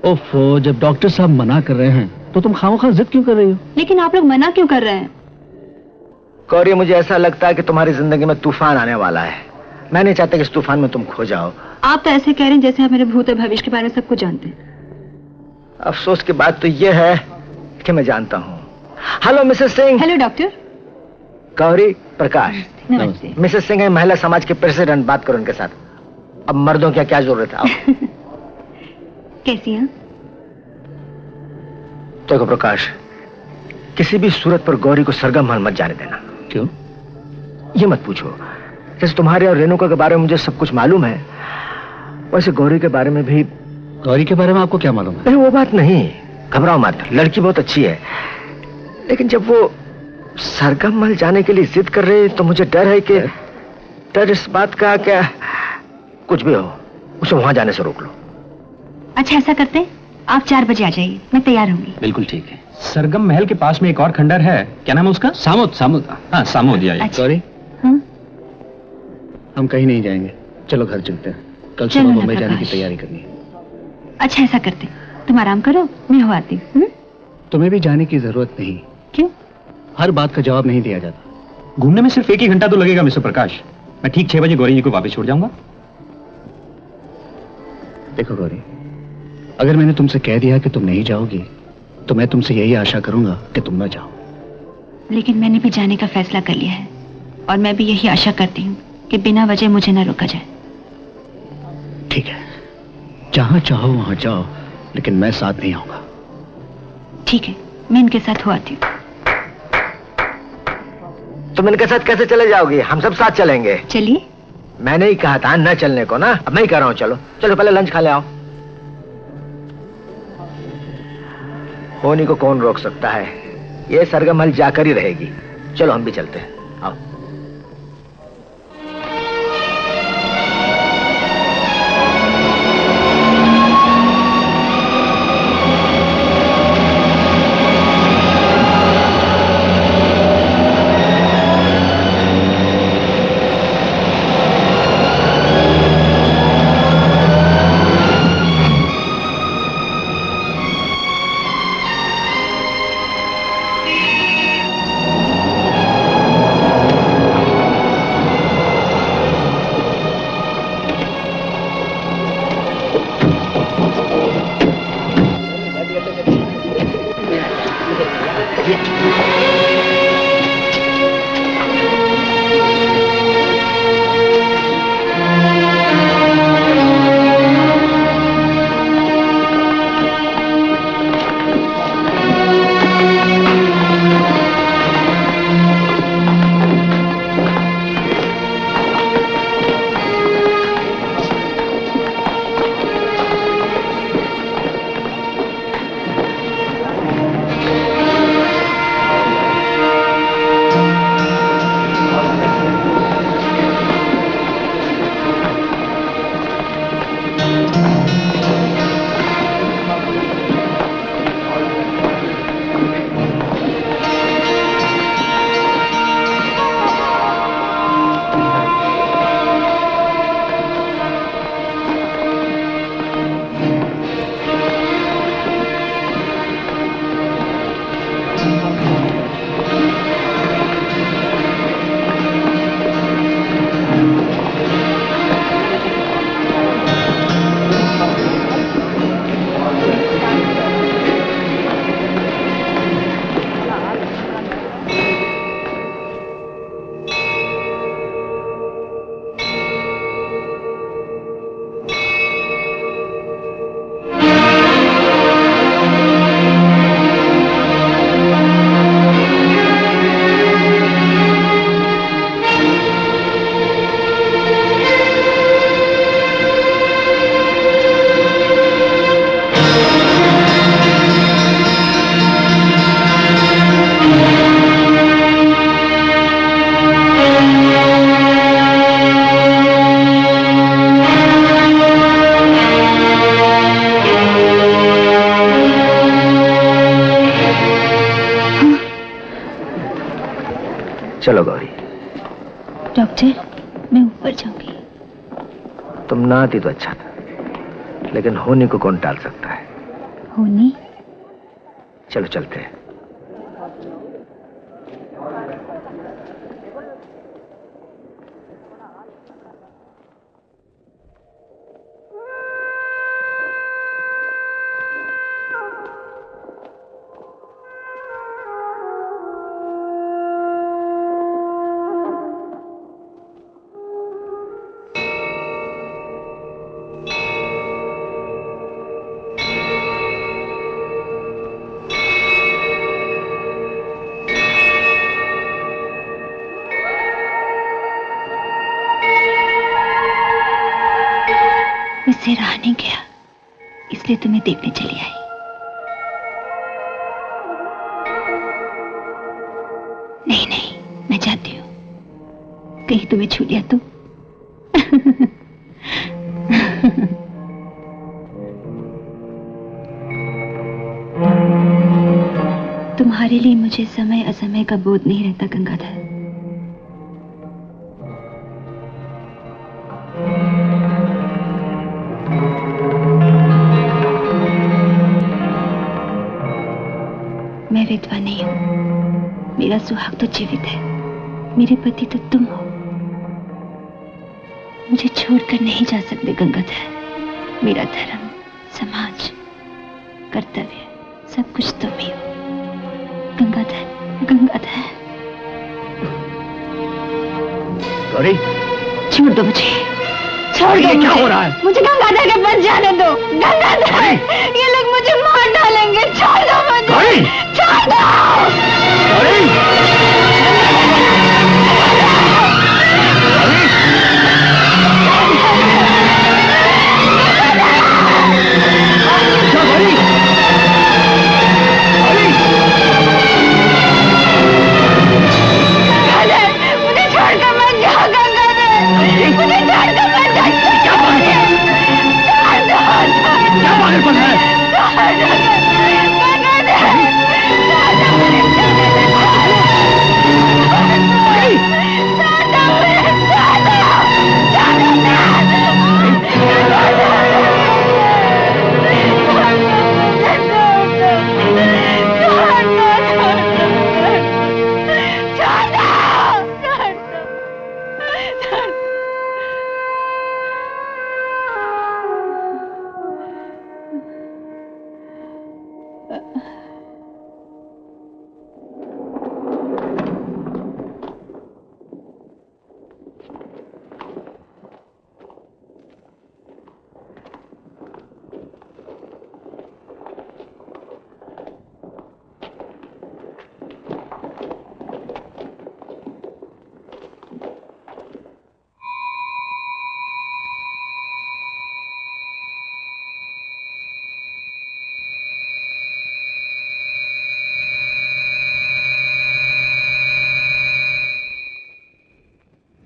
ओफो, जब डॉक्टर साहब मना कर रहे हैं तो तुम खामोखा जिद क्यों कर रही हो? लेकिन आप लोग मना क्यों कर रहे हैं? गौरी, मुझे ऐसा लगता है कि तुम्हारी जिंदगी में तूफान आने वाला है। मैं नहीं चाहता कि इस तूफान में तुम खो जाओ। आप तो ऐसे कह रहे हैं जैसे आप मेरे भूत और भविष्य के बारे में सब कुछ जानते हैं। अफसोस की बात तो यह है कि मैं जानता हूँ। Hello Mrs Singh. Hello doctor. Gauri, Prakash. नमस्ते। मिसेस सिंह है महिला समाज के प्रेसिडेंट, बात करो उनके साथ। अब मर्दों की क्या जरूरत है? कैसी हैं? देखो प्रकाश, किसी भी सूरत पर गौरी को सरगम महल मत जाने देना। क्यों? ये मत पूछो। जैसे तुम्हारे और रेणुका के बारे में मुझे सब कुछ मालूम है, वैसे गौरी के बारे में भी। गौरी के बारे में आपको क्या मालूम है? नहीं, वो बात नहीं, घबराओ मत, लड़की बहुत अच्छी है। लेकिन जब वो सरगम महल जाने के लिए जिद कर रहे तो मुझे डर है कि डर इस बात का क्या, कुछ भी हो उसे वहां जाने से रोक लो। अच्छा ऐसा करते हैं, आप 4 बजे आ जाइए, मैं तैयार होंगी। बिल्कुल ठीक है। सरगम महल के पास में एक और खंडर है, क्या नाम है उसका? सामुद। हाँ, सामुद। अच्छा। गौरी, हाँ? हम कहीं नहीं जाएंगे, चलो घर चलते हैं। कल चलो सुबह ना मुंबई जाने की प्रकाश। तैयारी करनी है। अच्छा ऐसा करते, तुम आराम करो, मैं हो आती हूँ। तुम्हें भी जाने की जरूरत नहीं। क्यों? हर बात का जवाब नहीं दिया जाता। घूमने में सिर्फ 1 ही घंटा तो लगेगा मिस्टर प्रकाश। मैं ठीक 6 बजे गौरी जी को वापस छोड़ जाऊंगा। देखो गौरी, अगर मैंने तुमसे कह दिया कि तुम नहीं जाओगी तो मैं तुमसे यही आशा करूंगा कि तुम ना जाओ। लेकिन मैंने भी जाने का फैसला कर लिया है, और मैं भी यही आशा करती हूँ कि बिना वजह मुझे न रोका जाए। ठीक है, जहां चाहो वहां जाओ, लेकिन मैं साथ नहीं आऊंगा। ठीक है, मैं इनके साथ हो आती हूँ। तुम इनके साथ कैसे चले जाओगी? हम सब साथ चलेंगे। चलिए। मैंने ही कहा था न चलने को ना, अब मैं ही कह रहा हूँ चलो। चलो पहले लंच खा ले आओ। होनी को कौन रोक सकता है, ये सरगम महल जाकर ही रहेगी। चलो हम भी चलते हैं, आओ। ऊपर जाऊंगी। तुम ना आती तो अच्छा था, लेकिन होने को कौन टाल सकता है। होनी? चलो चलते हैं। मुझसे रहा नहीं गया, इसलिए तुम्हें देखने चली आई। नहीं नहीं, मैं जाती हूँ, कहीं तुम्हें छू लिया तो। तुम्हारे लिए मुझे समय असमय का बोध नहीं रहता गंगाधर। मैं विधवा नहीं हूं, मेरा सुहाग तो जीवित है, मेरे पति तो तुम हो। मुझे छोड़कर नहीं जा सकते गंगाधर। मेरा धर्म, समाज, कर्तव्य, सब कुछ तुम ही हो गंगाधर। गंगाधर गौरी, छोड़ दो मुझे, छोड़ दो। क्या हो रहा है? मुझे गंगाधर के पास जाने दो। गंगाधर, ये लोग मुझे मार डालेंगे। छोड़ दो मुझे, छोड़ दो। मुझे छोड़कर मत जाओ गंगाधर, मुझे छोड़कर मत जाओ। क्या पागलपन है?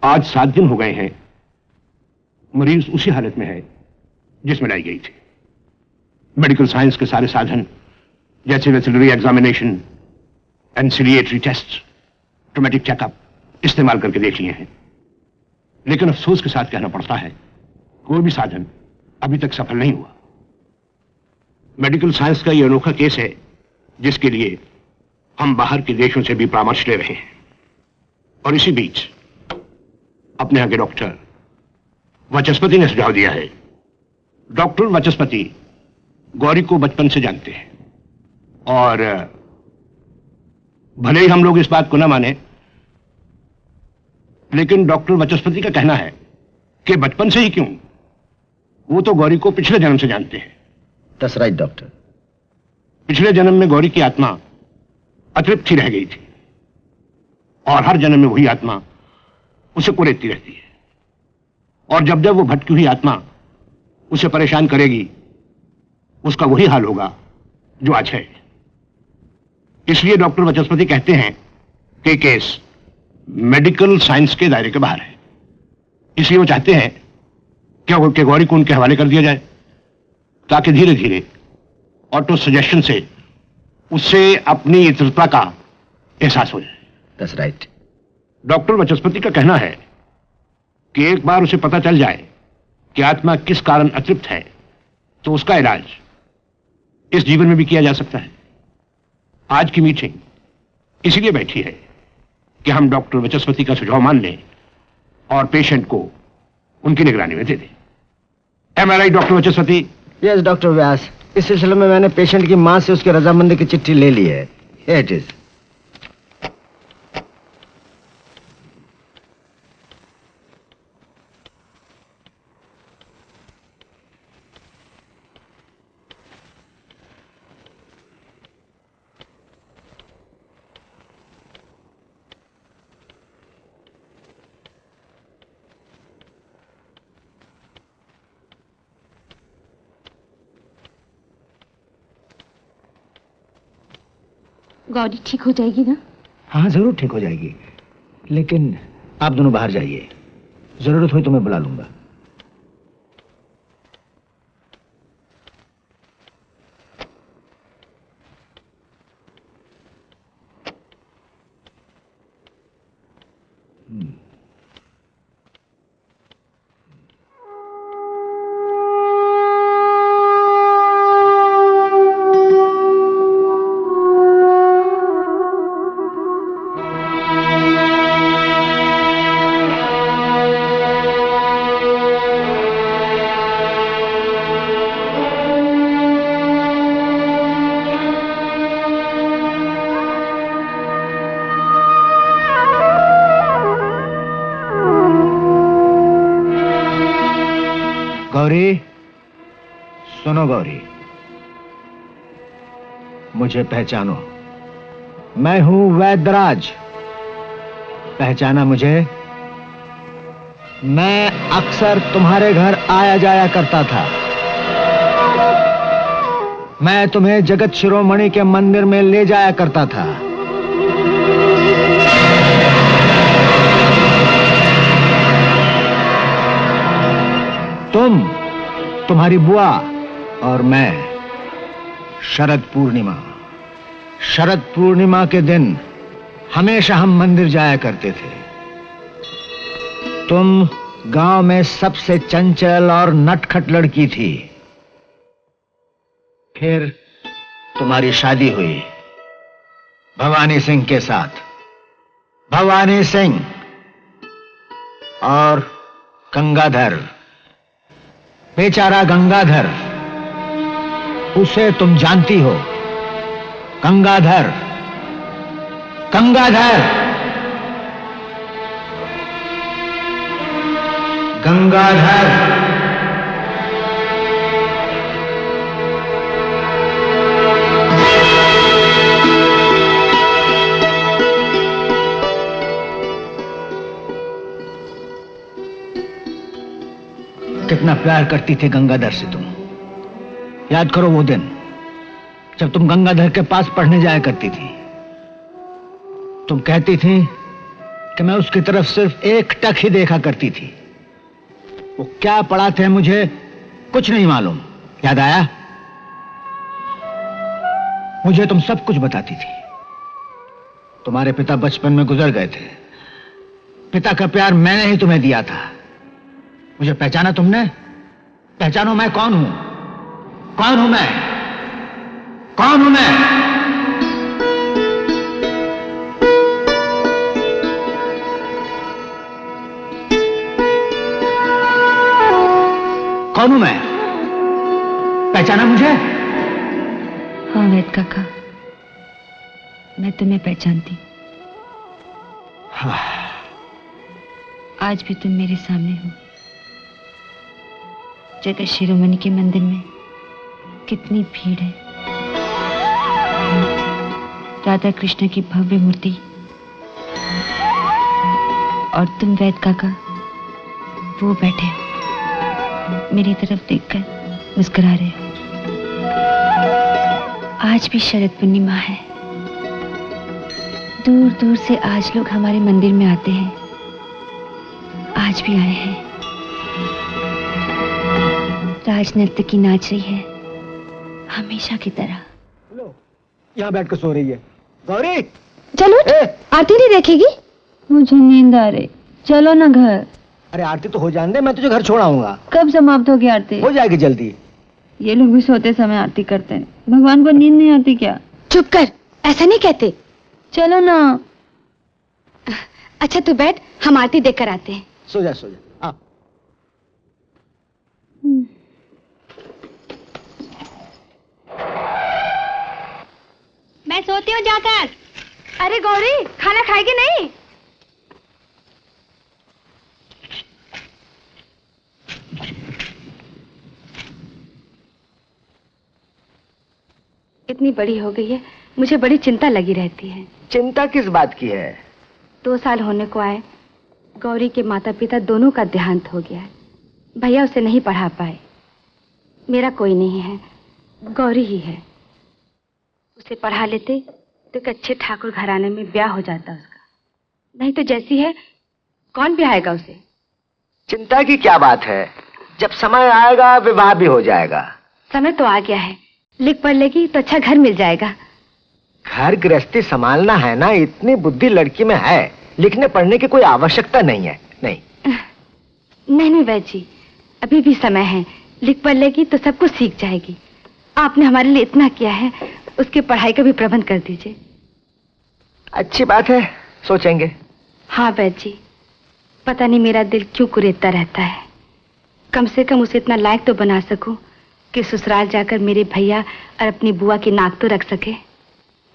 आज 7 दिन हो गए हैं, मरीज उसी हालत में है जिसमें लाई गई थी। मेडिकल साइंस के सारे साधन जैसे वेसिलरी एग्जामिनेशन, एंसिलिएटरी टेस्ट, ट्रोमेटिक चेकअप इस्तेमाल करके देख लिए हैं, लेकिन अफसोस के साथ कहना पड़ता है कोई भी साधन अभी तक सफल नहीं हुआ। मेडिकल साइंस का यह अनोखा केस है जिसके लिए हम बाहर के देशों से भी परामर्श ले रहे हैं। और इसी बीच अपने यहाँ के डॉक्टर वाचस्पति ने सुझाव दिया है। डॉक्टर वाचस्पति गौरी को बचपन से जानते हैं और भले ही हम लोग इस बात को ना माने, लेकिन डॉक्टर वाचस्पति का कहना है कि बचपन से ही क्यों, वो तो गौरी को पिछले जन्म से जानते हैं। That's right, doctor. पिछले जन्म में गौरी की आत्मा अतृप्त ही रह गई थी और हर जन्म में वही आत्मा उसे कुरेदती रहती है, और जब जब वो भटकी हुई आत्मा उसे परेशान करेगी उसका वही हाल होगा जो आज है। इसलिए डॉक्टर वाचस्पति कहते हैं कि केस मेडिकल साइंस के दायरे के बाहर है। इसलिए वो चाहते हैं कि गौरी को उनके हवाले कर दिया जाए ताकि धीरे धीरे ऑटो सजेशन से उससे अपनी इतरता का एहसास हो जाए। That's right। डॉक्टर वाचस्पति का कहना है कि एक बार उसे पता चल जाए कि आत्मा किस कारण अतृप्त है, तो उसका इलाज इस जीवन में भी किया जा सकता है। आज की मीटिंग इसीलिए बैठी है कि हम डॉक्टर वचस्पति का सुझाव मान लें और पेशेंट को उनकी निगरानी में दे दें। एम आई right doctor Vachaspati? Yes doctor व्यास, इस सिलसिले में मैंने पेशेंट की मां से उसकी रजामंदी की चिट्ठी ले ली है। Here it is. गौरी ठीक हो जाएगी ना? हाँ जरूर ठीक हो जाएगी, लेकिन आप दोनों बाहर जाइए, जरूरत हुई तो मैं बुला लूंगा। गौरी, सुनो गौरी, मुझे पहचानो, मैं हूं वैद्यराज। पहचाना मुझे? मैं अक्सर तुम्हारे घर आया जाया करता था। मैं तुम्हें जगत शिरोमणि के मंदिर में ले जाया करता था। तुम्हारी बुआ और मैं शरद पूर्णिमा के दिन हमेशा हम मंदिर जाया करते थे। तुम गांव में सबसे चंचल और नटखट लड़की थी। फिर तुम्हारी शादी हुई भवानी सिंह के साथ। भवानी सिंह और गंगाधर, बेचारा गंगाधर, उसे तुम जानती हो। गंगाधर, गंगाधर, गंगाधर। कितना प्यार करती थी गंगाधर से तुम। याद करो वो दिन जब तुम गंगाधर के पास पढ़ने जाया करती थी। तुम कहती थी कि मैं उसकी तरफ सिर्फ एक टक ही देखा करती थी। वो क्या पढ़ाते हैं मुझे कुछ नहीं मालूम। याद आया? मुझे तुम सब कुछ बताती थी। तुम्हारे पिता बचपन में गुजर गए थे। पिता का प्यार मैंने ही तुम्हें दिया था। मुझे पहचाना तुमने? पहचानो मैं कौन हूं? कौन हूं मैं? कौन हूं मैं? कौन हूं मैं? पहचाना मुझे? हाँ वैद काका, मैं तुम्हें पहचानती। हाँ। आज भी तुम मेरे सामने हो। जगत शिरोमणि के मंदिर में कितनी भीड़ है। राधा कृष्ण की भव्य मूर्ति और तुम वैद काका वो बैठे हो, मेरी तरफ देखकर मुस्कुरा रहे हो। आज भी शरद पूर्णिमा है। दूर दूर से आज लोग हमारे मंदिर में आते हैं। आज भी आए हैं। राजनृत्य की नाच रही है हमेशा की तरह। लो, यहाँ बैठ कर सो रही है। गौरी, चलो आरती नहीं देखेगी? मुझे नींद आ रही, चलो ना घर। अरे आरती तो हो जाने दे, मैं तुझे घर छोड़ आऊंगा। कब समाप्त होगी आरती? हो जाएगी जल्दी। ये लोग भी सोते समय आरती करते हैं, भगवान को नींद नहीं आती क्या? चुप कर, ऐसा नहीं कहते। चलो ना। अच्छा तू बैठ, हम आरती देखकर आते हैं। सो जा सो जा। आ। मैं सोती हूँ जाकर। अरे गौरी, खाना खाएगी नहीं? इतनी बड़ी हो गई है, मुझे बड़ी चिंता लगी रहती है। चिंता किस बात की है? 2 साल होने को आए, गौरी के माता पिता दोनों का देहांत हो गया है। भैया उसे नहीं पढ़ा पाए। मेरा कोई नहीं है, गौरी ही है। उसे पढ़ा लेते तो एक अच्छे ठाकुर घराने में ब्याह हो जाता उसका। नहीं तो जैसी है, कौन ब्याहेगा उसे? चिंता की क्या बात है, जब समय आएगा विवाह भी हो जाएगा। समय तो आ गया है, लिख पढ़ लेगी तो अच्छा घर मिल जाएगा। घर गृहस्थी संभालना है ना, इतनी बुद्धि लड़की में है, लिखने पढ़ने की कोई आवश्यकता नहीं है। नहीं वैद जी, अभी भी समय है, लिख पढ़ लेगी तो सब कुछ सीख जाएगी। आपने हमारे लिए इतना किया है, उसकी पढ़ाई का भी प्रबंध कर दीजिए। अच्छी बात है, सोचेंगे। हाँ वैद जी, पता नहीं मेरा दिल क्यों कुरेदता रहता है। कम से कम उसे इतना लायक तो बना सकूं कि ससुराल जाकर मेरे भैया और अपनी बुआ की नाक तो रख सके।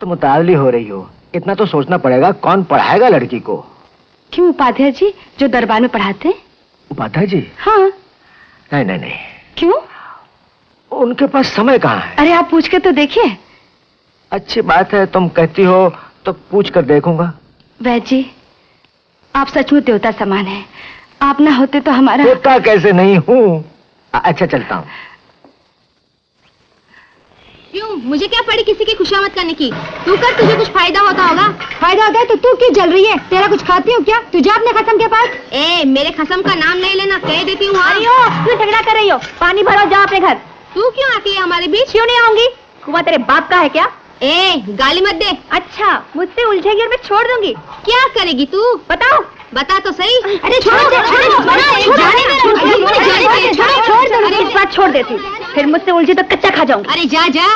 तुम उतावली हो रही हो, इतना तो सोचना पड़ेगा, कौन पढ़ाएगा लड़की को? क्यों, उपाध्याय जी जो दरबार में पढ़ाते हैं। उपाध्याय जी? हाँ। नहीं। क्यों? उनके पास समय कहाँ है? अरे आप पूछ के तो देखिए। अच्छी बात है, तुम कहती हो तो पूछ कर देखूंगा। वैद जी, आप सचमुच देवता समान हैं। आप ना होते तो हमारा। देवता कैसे नहीं हूँ। अच्छा चलता हूँ। क्यों, मुझे क्या पड़ी किसी की खुशामद करने की? तू कर, तुझे कुछ फायदा होता होगा। फायदा होता है तो तू क्यों जल रही है? तेरा कुछ खाती हूँ क्या? तू जा अपने खसम के पास। मेरे खसम का नाम नहीं लेना, कह देती हूँ। तू झगड़ा कर रही हो, पानी भरो, जा अपने घर। तू क्यों आती है हमारे बीच? क्यों नहीं आऊंगी? कुआं तेरे बाप का है क्या? गाली मत दे। अच्छा, मुझसे उलझेगी और मैं छोड़ दूंगी। क्या करेगी तू? बताओ। बता तो सही। अरे छोड़ दूंगी, इस बार छोड़ देती, फिर मुझसे उलझी तो कच्चा खा जाऊंगी। अरे जा जा।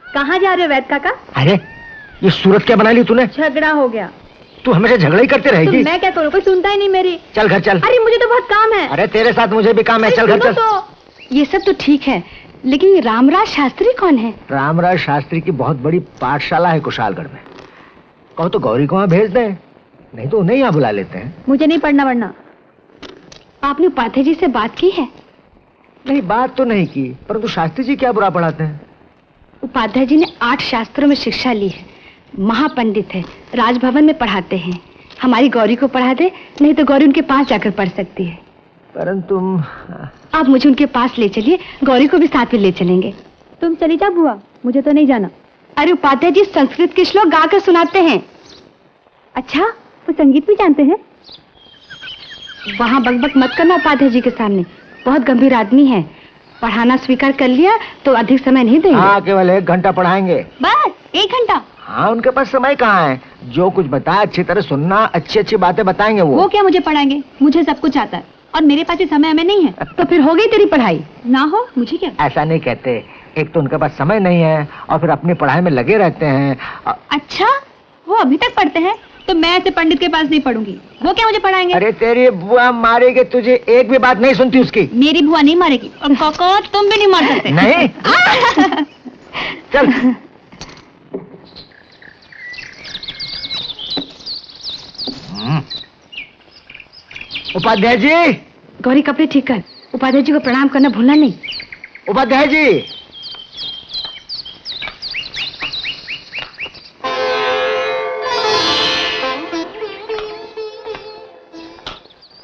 कहाँ जा रहे हो वैद काका? अरे ये सूरत क्या बना ली तूने? झगड़ा हो गया। तू हमेशा झगड़ा ही करते रहेगी। तो मैं क्या करूँ, कोई सुनता ही नहीं मेरी। चल घर चल। अरे मुझे तो बहुत काम है। अरे तेरे साथ मुझे भी काम है, चल घर चल। तो ये सब तो ठीक है, लेकिन रामराज शास्त्री कौन है? रामराज शास्त्री की बहुत बड़ी पाठशाला है कुशालगढ़ में। कहो तो गौरी को वहाँ भेज दें, नहीं तो उन्हें यहाँ बुला लेते हैं। मुझे नहीं पढ़ना वरना। आपने उपाध्याय जी से बात की है? नहीं, बात तो नहीं की, परंतु शास्त्री जी क्या बुरा पढ़ाते हैं? उपाध्याय जी ने 8 शास्त्रों में शिक्षा ली है, महापंडित है, राजभवन में पढ़ाते हैं। हमारी गौरी को पढ़ा दे, नहीं तो गौरी उनके पास जाकर पढ़ सकती है। परंतु आप मुझे उनके पास ले चलिए, गौरी को भी साथ में ले चलेंगे। तुम चली जा बुआ, मुझे तो नहीं जाना। अरे उपाध्याय जी संस्कृत के श्लोक गाकर सुनाते हैं। अच्छा, वो संगीत भी जानते हैं? वहाँ बकबक मत करना उपाध्याय जी के सामने, बहुत गंभीर आदमी है। पढ़ाना स्वीकार कर लिया तो अधिक समय नहीं देंगे। हाँ, केवल 1 घंटा पढ़ाएंगे। बस 1 घंटा? हाँ, उनके पास समय कहाँ है, जो कुछ बताया अच्छी तरह सुनना, अच्छी बातें बताएंगे वो क्या मुझे पढ़ाएंगे? मुझे सब कुछ आता है और मेरे पास समय हमें नहीं है। तो फिर हो गई तेरी पढ़ाई, ना हो मुझे क्या? ऐसा नहीं कहते, एक तो उनके पास समय नहीं है और फिर अपनी पढ़ाई में लगे रहते हैं। अच्छा, वो अभी तक पढ़ते हैं? तो मैं ऐसे पंडित के पास नहीं पढ़ूंगी, वो क्या मुझे पढ़ाएंगे? अरे तेरी बुआ मारेगी तुझे, एक भी बात नहीं सुनती उसकी। मेरी बुआ नहीं मारेगी और काका तुम भी नहीं मार सकते। नहीं। चल। उपाध्याय जी। गौरी कपड़े ठीक कर, उपाध्याय जी को प्रणाम करना भूलना नहीं। उपाध्याय जी।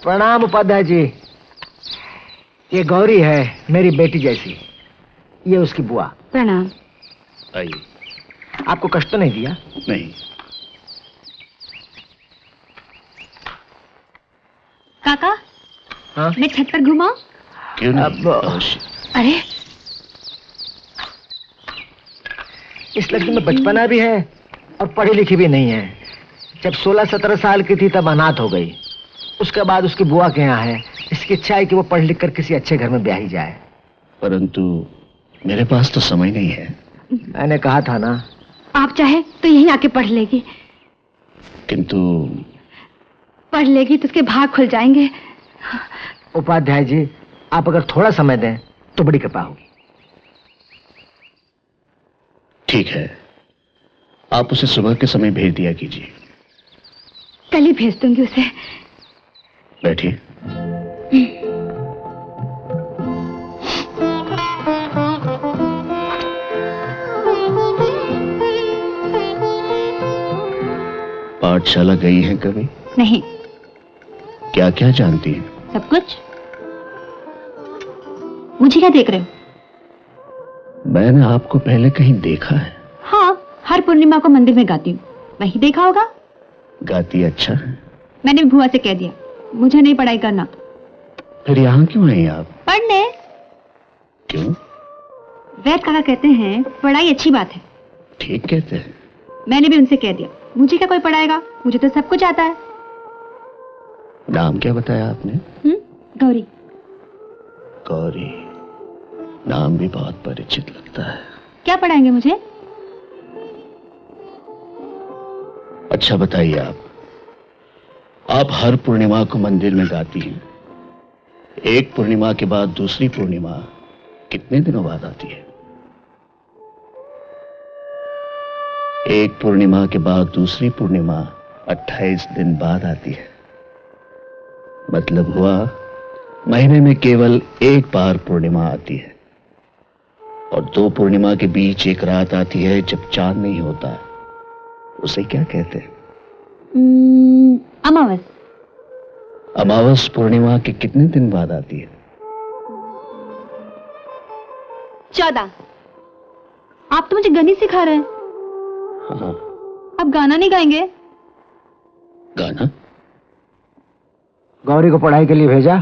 प्रणाम उपाध्याय जी। ये गौरी है, मेरी बेटी जैसी, ये उसकी बुआ। प्रणाम। आइए। आपको कष्ट तो नहीं दिया? नहीं। काका, हाँ? मैं छत पर घुमाऊं? क्यों नहीं? अरे इस लड़की में बचपना भी है और पढ़ी लिखी भी नहीं है। जब 16-17 साल की थी तब अनाथ हो गई। उसके बाद उसकी बुआ के यहाँ है। इसकी इच्छा है कि वो पढ़ लिख कर किसी अच्छे घर में ब्याही जाए। परंतु मेरे पास तो समय नहीं है। मैंने कहा था ना। आप चाहे तो यहीं आके पढ़ लेगी। किंतु पढ़ लेगी तो उसके भाग खुल जाएंगे। उपाध्याय जी, आप अगर थोड़ा समय दें तो बड़ी कृपा होगी। ठीक है, आप उसे सुबह के समय भेज दिया कीजिए। कल ही भेज दूंगी उसे। बैठिए। पाठशाला गई हैं कभी? नहीं। क्या क्या जानती हैं? सब कुछ। मुझे क्या देख रहे हो? मैंने आपको पहले कहीं देखा है। हाँ, हर पूर्णिमा को मंदिर में गाती हूँ, वही देखा होगा। गाती अच्छा है। मैंने बुआ से कह दिया मुझे नहीं पढ़ाई करना। फिर यहाँ क्यों आई आप? पढ़ने। क्यों? वैद काका कहते हैं पढ़ाई अच्छी बात है। ठीक कहते हैं। मैंने भी उनसे कह दिया मुझे क्या कोई पढ़ाएगा, मुझे तो सब कुछ आता है। नाम क्या बताया आपने? गौरी। गौरी, नाम भी बहुत परिचित लगता है। क्या पढ़ाएंगे मुझे? अच्छा बताइए, आप हर पूर्णिमा को मंदिर में गाती हैं। एक पूर्णिमा के बाद दूसरी पूर्णिमा कितने दिनों बाद आती है? एक पूर्णिमा के बाद दूसरी पूर्णिमा 28 दिन बाद आती है। मतलब हुआ महीने में केवल एक बार पूर्णिमा आती है और दो पूर्णिमा के बीच एक रात आती है जब चांद नहीं होता। उसे क्या कहते हैं? अमावस। अमावस पूर्णिमा के कितने दिन बाद आती है? 14। आप तो मुझे गणित सिखा रहे हैं। हाँ। अब गाना नहीं गाएंगे? गाना? गौरी को पढ़ाई के लिए भेजा?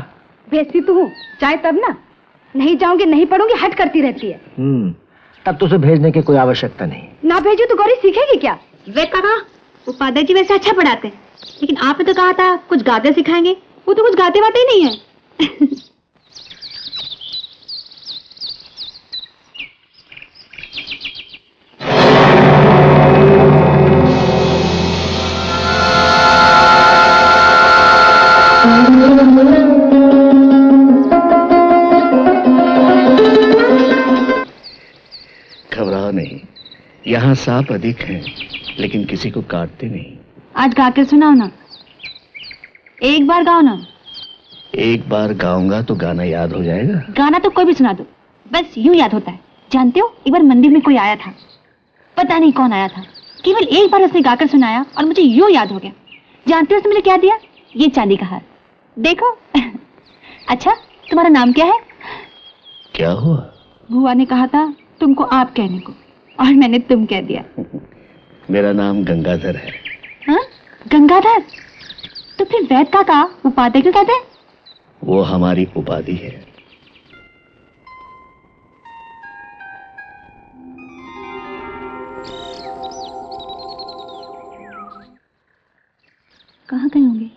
भेजती तो हूँ, चाहे तब ना। नहीं जाऊंगी, नहीं पढ़ूंगी, हट करती रहती है। तब तो उसे भेजने की कोई आवश्यकता नहीं। ना भेजू तो गौरी सीखेगी क्या? वे काका, उपाध्याय जी वैसे अच्छा पढ़ाते हैं, लेकिन आपने तो कहा था कुछ गाते सिखाएंगे। वो तो कुछ गाते वाते ही नहीं है। घबराओ नहीं, यहाँ सांप अधिक हैं, लेकिन किसी को काटते नहीं। आज गा के सुनाओ ना, एक बार गाओ ना। एक बार गाऊंगा तो गाना याद हो जाएगा। गाना तो कोई भी सुना दो, बस यूं याद होता है। जानते हो, एक बार मंदिर में कोई आया था, पता नहीं कौन आया था, केवल एक बार उसने गाकर सुनाया और मुझे यूं याद हो गया। जानते हो उसने मुझे क्या दिया? ये चांदी का हार, देखो। अच्छा, तुम्हारा नाम क्या है? क्या हुआ? बुआ ने कहा था तुमको आप कहने को, और मैंने तुम कह दिया। मेरा नाम गंगाधर है। हाँ? गंगाधर? तो फिर वैद काका उपाध्याय क्यों कहते हैं? वो हमारी उपाधि है। कहाँ गए होंगे?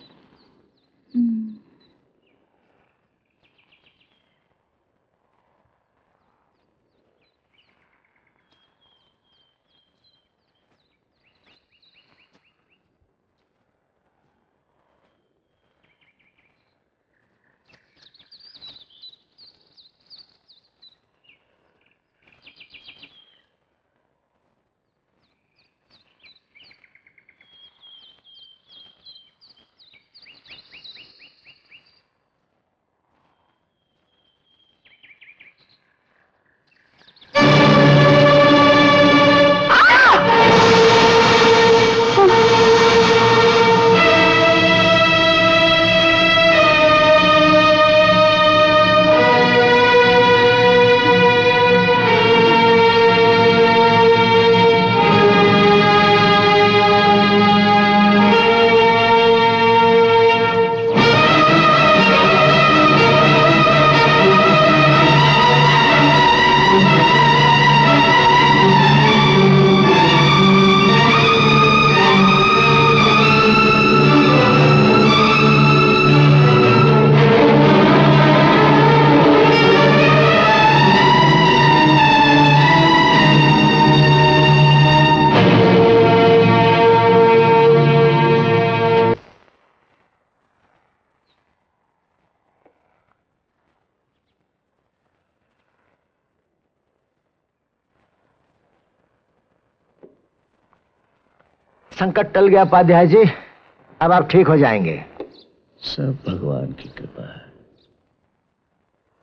संकट टल गया उपाध्याय जी, अब आप ठीक हो जाएंगे। सब भगवान की कृपा है।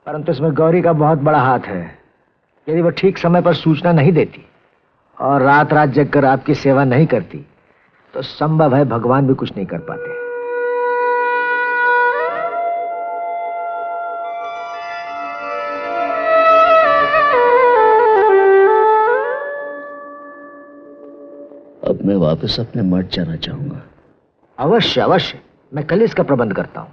परंतु इसमें गौरी का बहुत बड़ा हाथ है। यदि वो ठीक समय पर सूचना नहीं देती और रात रात जगकर आपकी सेवा नहीं करती तो संभव है भगवान भी कुछ नहीं कर पाते। अब मैं वापस अपने मठ जाना चाहूंगा। अवश्य अवश्य, मैं कल इसका प्रबंध करता हूं।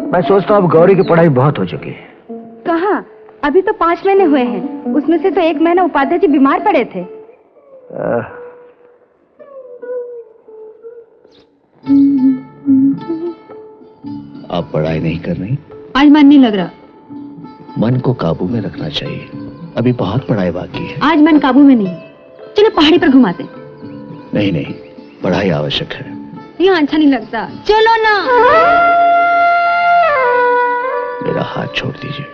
मैं सोचता हूँ अब गौरी की पढ़ाई बहुत हो चुकी है। कहाँ? अभी तो 5 महीने हुए हैं। उसमें से तो 1 महीना उपाध्याय जी बीमार पड़े थे। आप पढ़ाई नहीं कर रही? आज मन नहीं लग रहा। मन को काबू में रखना चाहिए, अभी बहुत पढ़ाई बाकी है। आज मन काबू में नहीं। चलो पहाड़ी पर घुमाते। नहीं नहीं, पढ़ाई आवश्यक है। यहाँ अच्छा नहीं लगता, चलो ना। मेरा हाथ छोड़ दीजिए।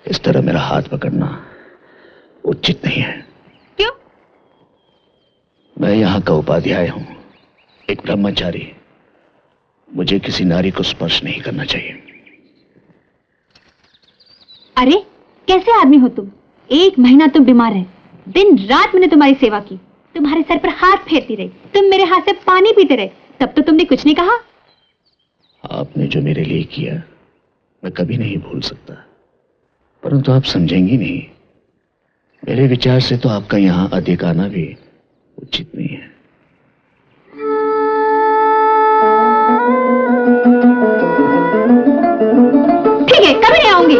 इस तरह मेरा हाथ पकड़ना उचित नहीं है। क्यों? मैं यहाँ का उपाध्याय हूँ, एक ब्रह्मचारी। मुझे किसी नारी को स्पर्श नहीं करना चाहिए। अरे कैसे आदमी हो तुम? 1 महीना तुम बीमार रहे, दिन रात मैंने तुम्हारी सेवा की, तुम्हारे सर पर हाथ फेरती रही, तुम मेरे हाथ से पानी पीते रहे, तब तो तुमने कुछ नहीं कहा। आपने जो मेरे लिए किया मैं कभी नहीं भूल सकता, परंतु आप समझेंगी नहीं। मेरे विचार से तो आपका यहाँ अधिक आना भी उचित नहीं है। ठीक है, कभी नहीं आऊंगी।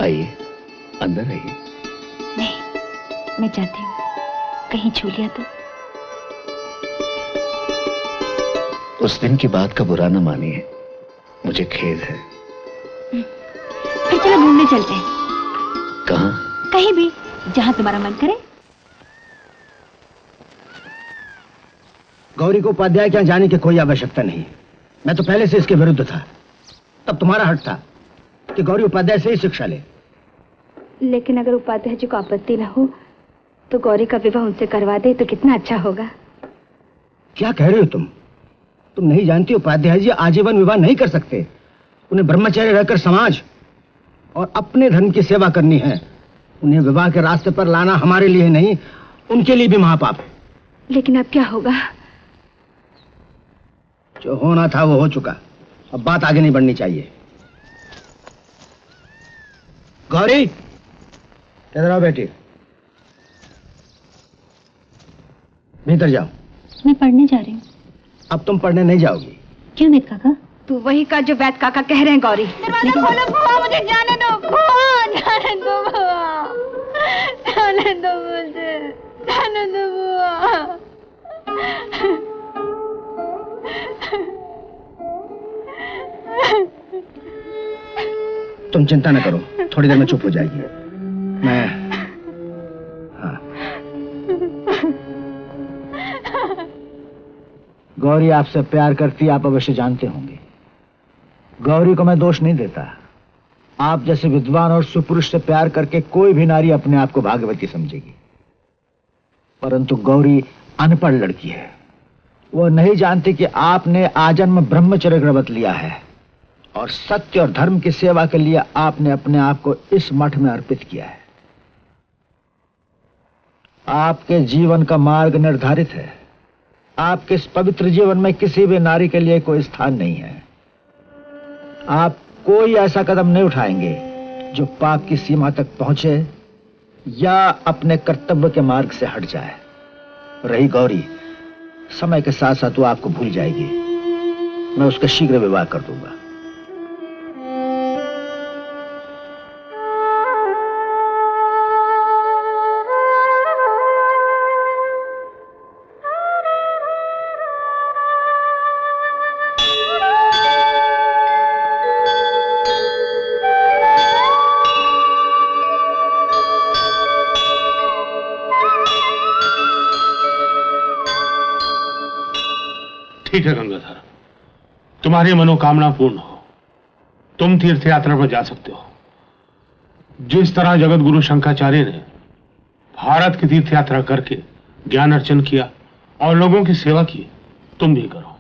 आइए, अंदर आइए। नहीं, मैं चाहती हूँ, कहीं छू लिया तो। उस दिन की बात का बुरा न मानिए, मुझे खेद है। फिर चलो घूमने चलते हैं। कहाँ? कहीं भी, जहाँ तुम्हारा मन करे। गौरी को उपाध्याय के यहाँ जाने की कोई आवश्यकता नहीं। मैं तो पहले से इसके विरुद्ध था। तब तुम्हारा हक था कि गौरी उपाध्याय से ही शिक्षा ले। लेकिन अगर उपाध्याय जी को आपत्ति न हो तो गौरी का विवाह उनसे करवा दे तो कितना अच्छा होगा। क्या कह रहे हो तुम? तुम नहीं जानती उपाध्याय जी आजीवन विवाह नहीं कर सकते। उन्हें ब्रह्मचर्य रहकर समाज और अपने धर्म की सेवा करनी है। उन्हें विवाह के रास्ते पर लाना हमारे लिए नहीं, उनके लिए भी महापाप। लेकिन अब क्या होगा? जो होना था वो हो चुका। अब बात आगे नहीं बढ़नी चाहिए। गौरी, इधर आओ बेटी। भीतर जाओ। मैं पढ़ने जा रही हूँ। अब तुम पढ़ने नहीं जाओगी। क्यों वैद काका? तू वही का जो वैद काका कह रहे हैं गौरी। दरवाजा खोलो बुआ, मुझे जाने दो बुआ, जाने दो बुआ, जाने दो मुझे, जाने दो बुआ। तुम चिंता न करो, थोड़ी देर में चुप हो जाएगी। मैं हाँ। गौरी आपसे प्यार करती, आप अवश्य जानते होंगे। गौरी को मैं दोष नहीं देता। आप जैसे विद्वान और सुपुरुष से प्यार करके कोई भी नारी अपने आप को भाग्यवती समझेगी। परंतु गौरी अनपढ़ लड़की है। वो नहीं जानती कि आपने आजन्म ब्रह्मचर्य व्रत लिया है और सत्य और धर्म की सेवा के लिए आपने अपने आप को इस मठ में अर्पित किया है। आपके जीवन का मार्ग निर्धारित है। आपके इस पवित्र जीवन में किसी भी नारी के लिए कोई स्थान नहीं है। आप कोई ऐसा कदम नहीं उठाएंगे जो पाप की सीमा तक पहुंचे या अपने कर्तव्य के मार्ग से हट जाए। रही गौरी, समय के साथ साथ वो आपको भूल जाएगी। मैं उसका शीघ्र विवाह कर दूंगा। ठीक है गंगाधर, तुम्हारी मनोकामना पूर्ण हो। तुम तीर्थ यात्रा पर जा सकते हो। जिस तरह जगत गुरु शंकराचार्य ने भारत की तीर्थ यात्रा करके ज्ञान अर्जन किया और लोगों की सेवा की, तुम भी करो।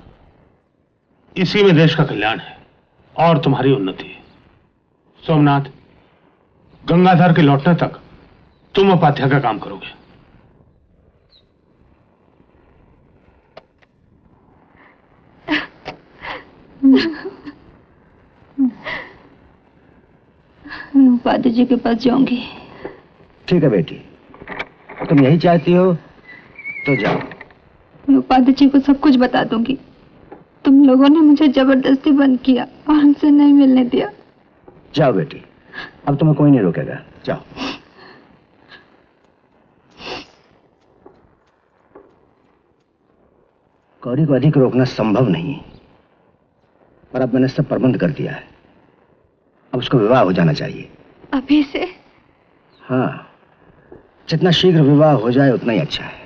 इसी में देश का कल्याण है और तुम्हारी उन्नति। सोमनाथ, गंगाधर के लौटने तक तुम उपाध्याय का काम करोगे। मैं उपाध्याय जी के पास जाऊंगी। ठीक है बेटी, तुम यही चाहती हो तो जाओ। मैं उपाध्याय जी को सब कुछ बता दूंगी। तुम लोगों ने मुझे जबरदस्ती बंद किया और हमसे नहीं मिलने दिया। जाओ बेटी, अब तुम्हें कोई नहीं रोकेगा। जाओ। गौरी को अधिक रोकना संभव नहीं, पर अब मैंने सब प्रबंध कर दिया है। अब उसका विवाह हो जाना चाहिए। अभी से? हाँ, जितना शीघ्र विवाह हो जाए उतना ही अच्छा है।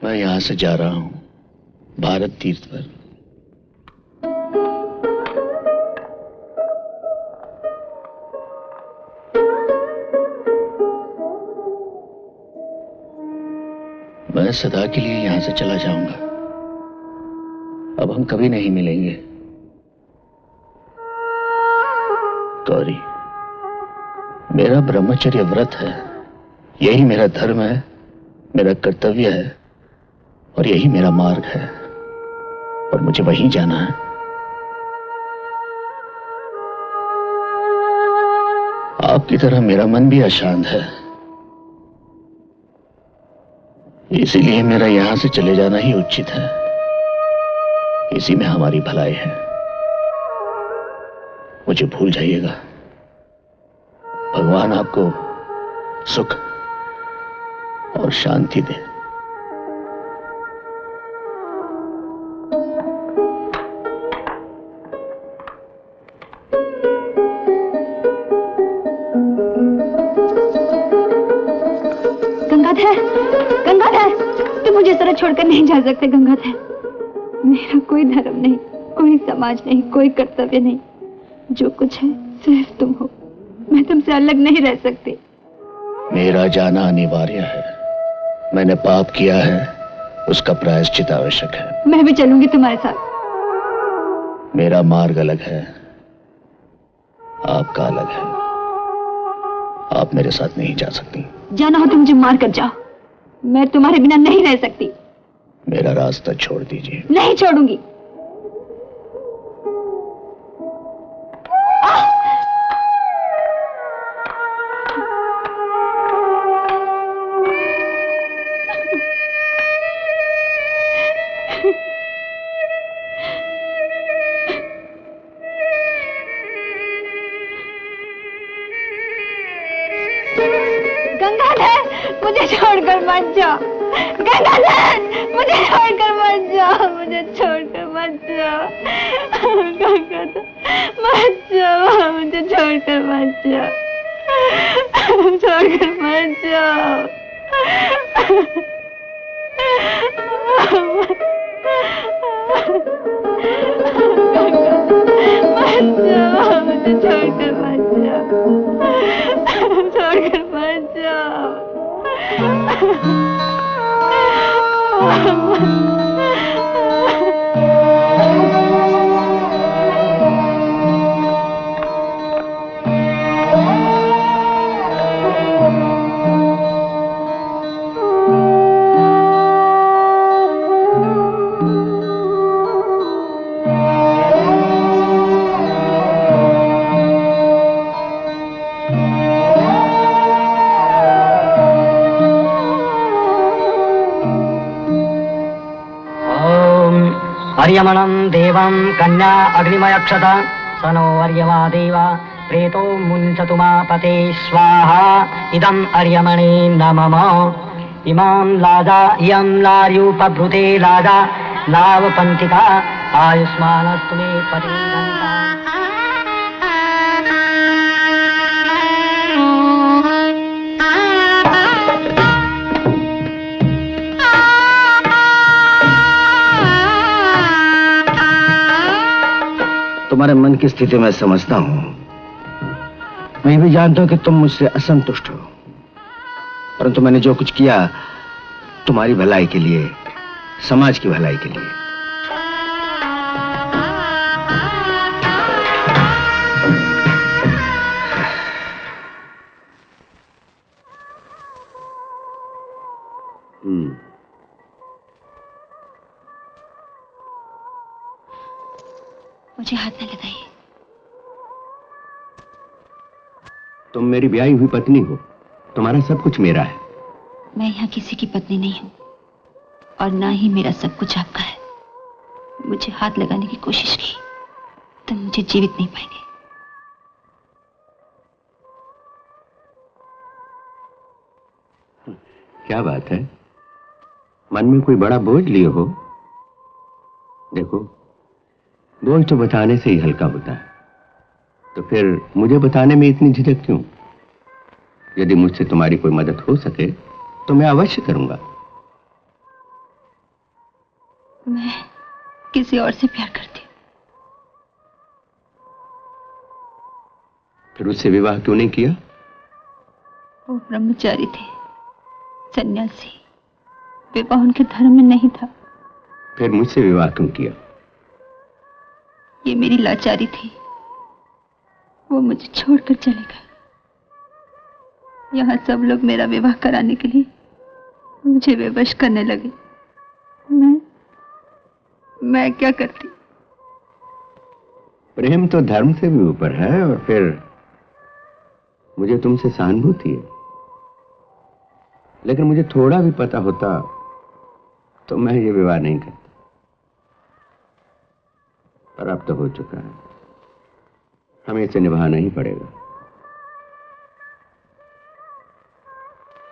मैं यहां से जा रहा हूं भारत तीर्थ पर। मैं सदा के लिए यहां से चला जाऊंगा। अब हम कभी नहीं मिलेंगे। गौरी, मेरा ब्रह्मचर्य व्रत है। यही मेरा धर्म है, मेरा कर्तव्य है और यही मेरा मार्ग है और मुझे वहीं जाना है। आपकी तरह मेरा मन भी अशांत है, इसीलिए मेरा यहां से चले जाना ही उचित है। इसी में हमारी भलाई है। मुझे भूल जाइएगा। भगवान आपको सुख और शांति दे। गंगाधर, गंगाधर, तुम मुझे इस तरह छोड़कर नहीं जा सकते गंगाधर। मेरा कोई धर्म नहीं, कोई समाज नहीं, कोई कर्तव्य नहीं। जो कुछ है सिर्फ तुम हो। मैं तुमसे अलग नहीं रह सकती। मेरा जाना अनिवार्य है। मैंने पाप किया है, उसका प्रायश्चित आवश्यक है। मैं भी चलूंगी तुम्हारे साथ। मेरा मार्ग अलग है, आपका अलग है। आप मेरे साथ नहीं जा सकती। जाना हो तो मुझे मार कर जाओ, मैं तुम्हारे बिना नहीं रह सकती। मेरा रास्ता छोड़ दीजिए। नहीं छोड़ूंगी। मुझे छोड़कर मत जाओ गंगाधर, मुझे छोड़कर मत जाओ, मुझे छोड़कर मत जाओ गंगाधर, मत जाओ, मुझे छोड़कर मत जाओ, छोड़कर मत जाओ। मत जाओ, मुझे छोड़कर मत जाओ, छोड़कर मत जाओ। अर्यमणं देवं कन्या अग्निमयक्षता सनो अर्यमा देवा प्रेतो मुञ्चतुमापते स्वाहा इदम् अर्यमणे नमः। इमां लाजा इयं लार्यूपभृते लाजा लावपन्थिका आयुष्मानस्तु मे पतिर्गन्धा। तुम्हारे मन की स्थिति मैं समझता हूं। मैं भी जानता हूं कि तुम मुझसे असंतुष्ट हो, परंतु मैंने जो कुछ किया तुम्हारी भलाई के लिए, समाज की भलाई के लिए। मुझे हाथ न लगाइए। तुम मेरी ब्याही हुई पत्नी हो, तुम्हारा सब कुछ मेरा है। मैं यहाँ किसी की पत्नी नहीं हूँ और ना ही मेरा सब कुछ आपका है। मुझे हाथ लगाने की कोशिश की तो मुझे जीवित नहीं पाएंगे। क्या बात है, मन में कोई बड़ा बोझ लिए हो? देखो, बोझ तो बताने से ही हल्का होता है, तो फिर मुझे बताने में इतनी झिझक क्यों? यदि मुझसे तुम्हारी कोई मदद हो सके तो मैं अवश्य करूंगा। मैं किसी और से प्यार करती हूँ। फिर उससे विवाह क्यों नहीं किया? वो ब्रह्मचारी थे, सन्यासी, विवाह उनके धर्म में नहीं था। फिर मुझसे विवाह क्यों किया? ये मेरी लाचारी थी। वो मुझे छोड़कर चले गए। यहाँ सब लोग मेरा विवाह कराने के लिए मुझे बेवश करने लगे। मैं क्या करती? प्रेम तो धर्म से भी ऊपर है, और फिर मुझे तुमसे सहानुभूति है, लेकिन मुझे थोड़ा भी पता होता तो मैं ये विवाह नहीं करता। पर अब तो हो चुका है, हमें इसे निभाना ही पड़ेगा।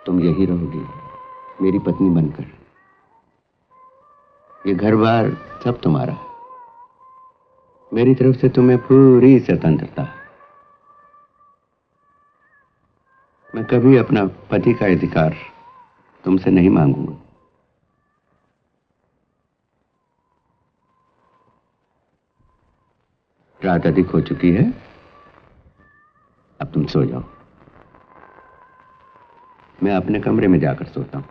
तुम यही रहोगी मेरी पत्नी बनकर। ये घर-बार सब तुम्हारा है। मेरी तरफ से तुम्हें पूरी स्वतंत्रता है। मैं कभी अपना पति का अधिकार तुमसे नहीं मांगूंगा। रात अधिक हो चुकी है, अब तुम सो जाओ। मैं अपने कमरे में जाकर सोता हूं।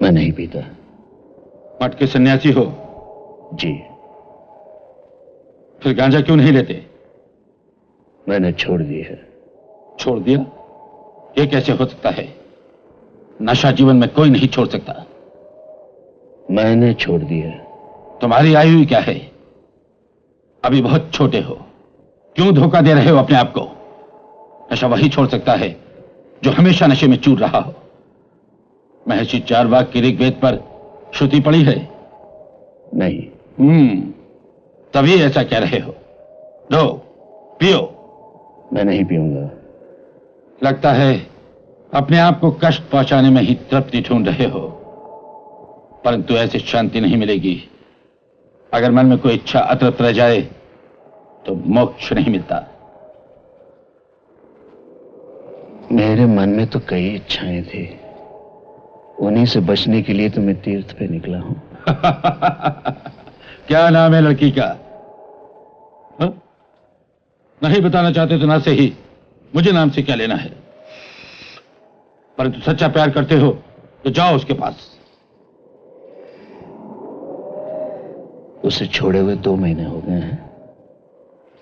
मैं नहीं पीता। मठ के सन्यासी हो? जी। फिर गांजा क्यों नहीं लेते? मैंने छोड़ दी है। छोड़ दिया? ये कैसे हो सकता है? नशा जीवन में कोई नहीं छोड़ सकता। मैंने छोड़ दी है। तुम्हारी आयु क्या है? अभी बहुत छोटे हो। क्यों धोखा दे रहे हो अपने आप को? नशा वही छोड़ सकता है जो हमेशा नशे में चूर रहा हो। महर्षि चारवाक की ऋग्वेद पर श्रुति पड़ी है? नहीं। तभी ऐसा कह रहे हो। दो, पियो। मैं नहीं पीऊंगा। लगता है अपने आप को कष्ट पहुंचाने में ही तृप्ति ढूंढ रहे हो, परंतु ऐसी शांति नहीं मिलेगी। अगर मन में कोई इच्छा अतृप्त रह जाए तो मोक्ष नहीं मिलता। मेरे मन में तो कई इच्छाएं थी, उन्हीं से बचने के लिए तो मैं तीर्थ पे निकला हूं। क्या नाम है लड़की का? हा? नहीं बताना चाहते तो ना से ही, मुझे नाम से क्या लेना है। परंतु सच्चा प्यार करते हो तो जाओ उसके पास। उसे छोड़े हुए 2 महीने हो गए हैं।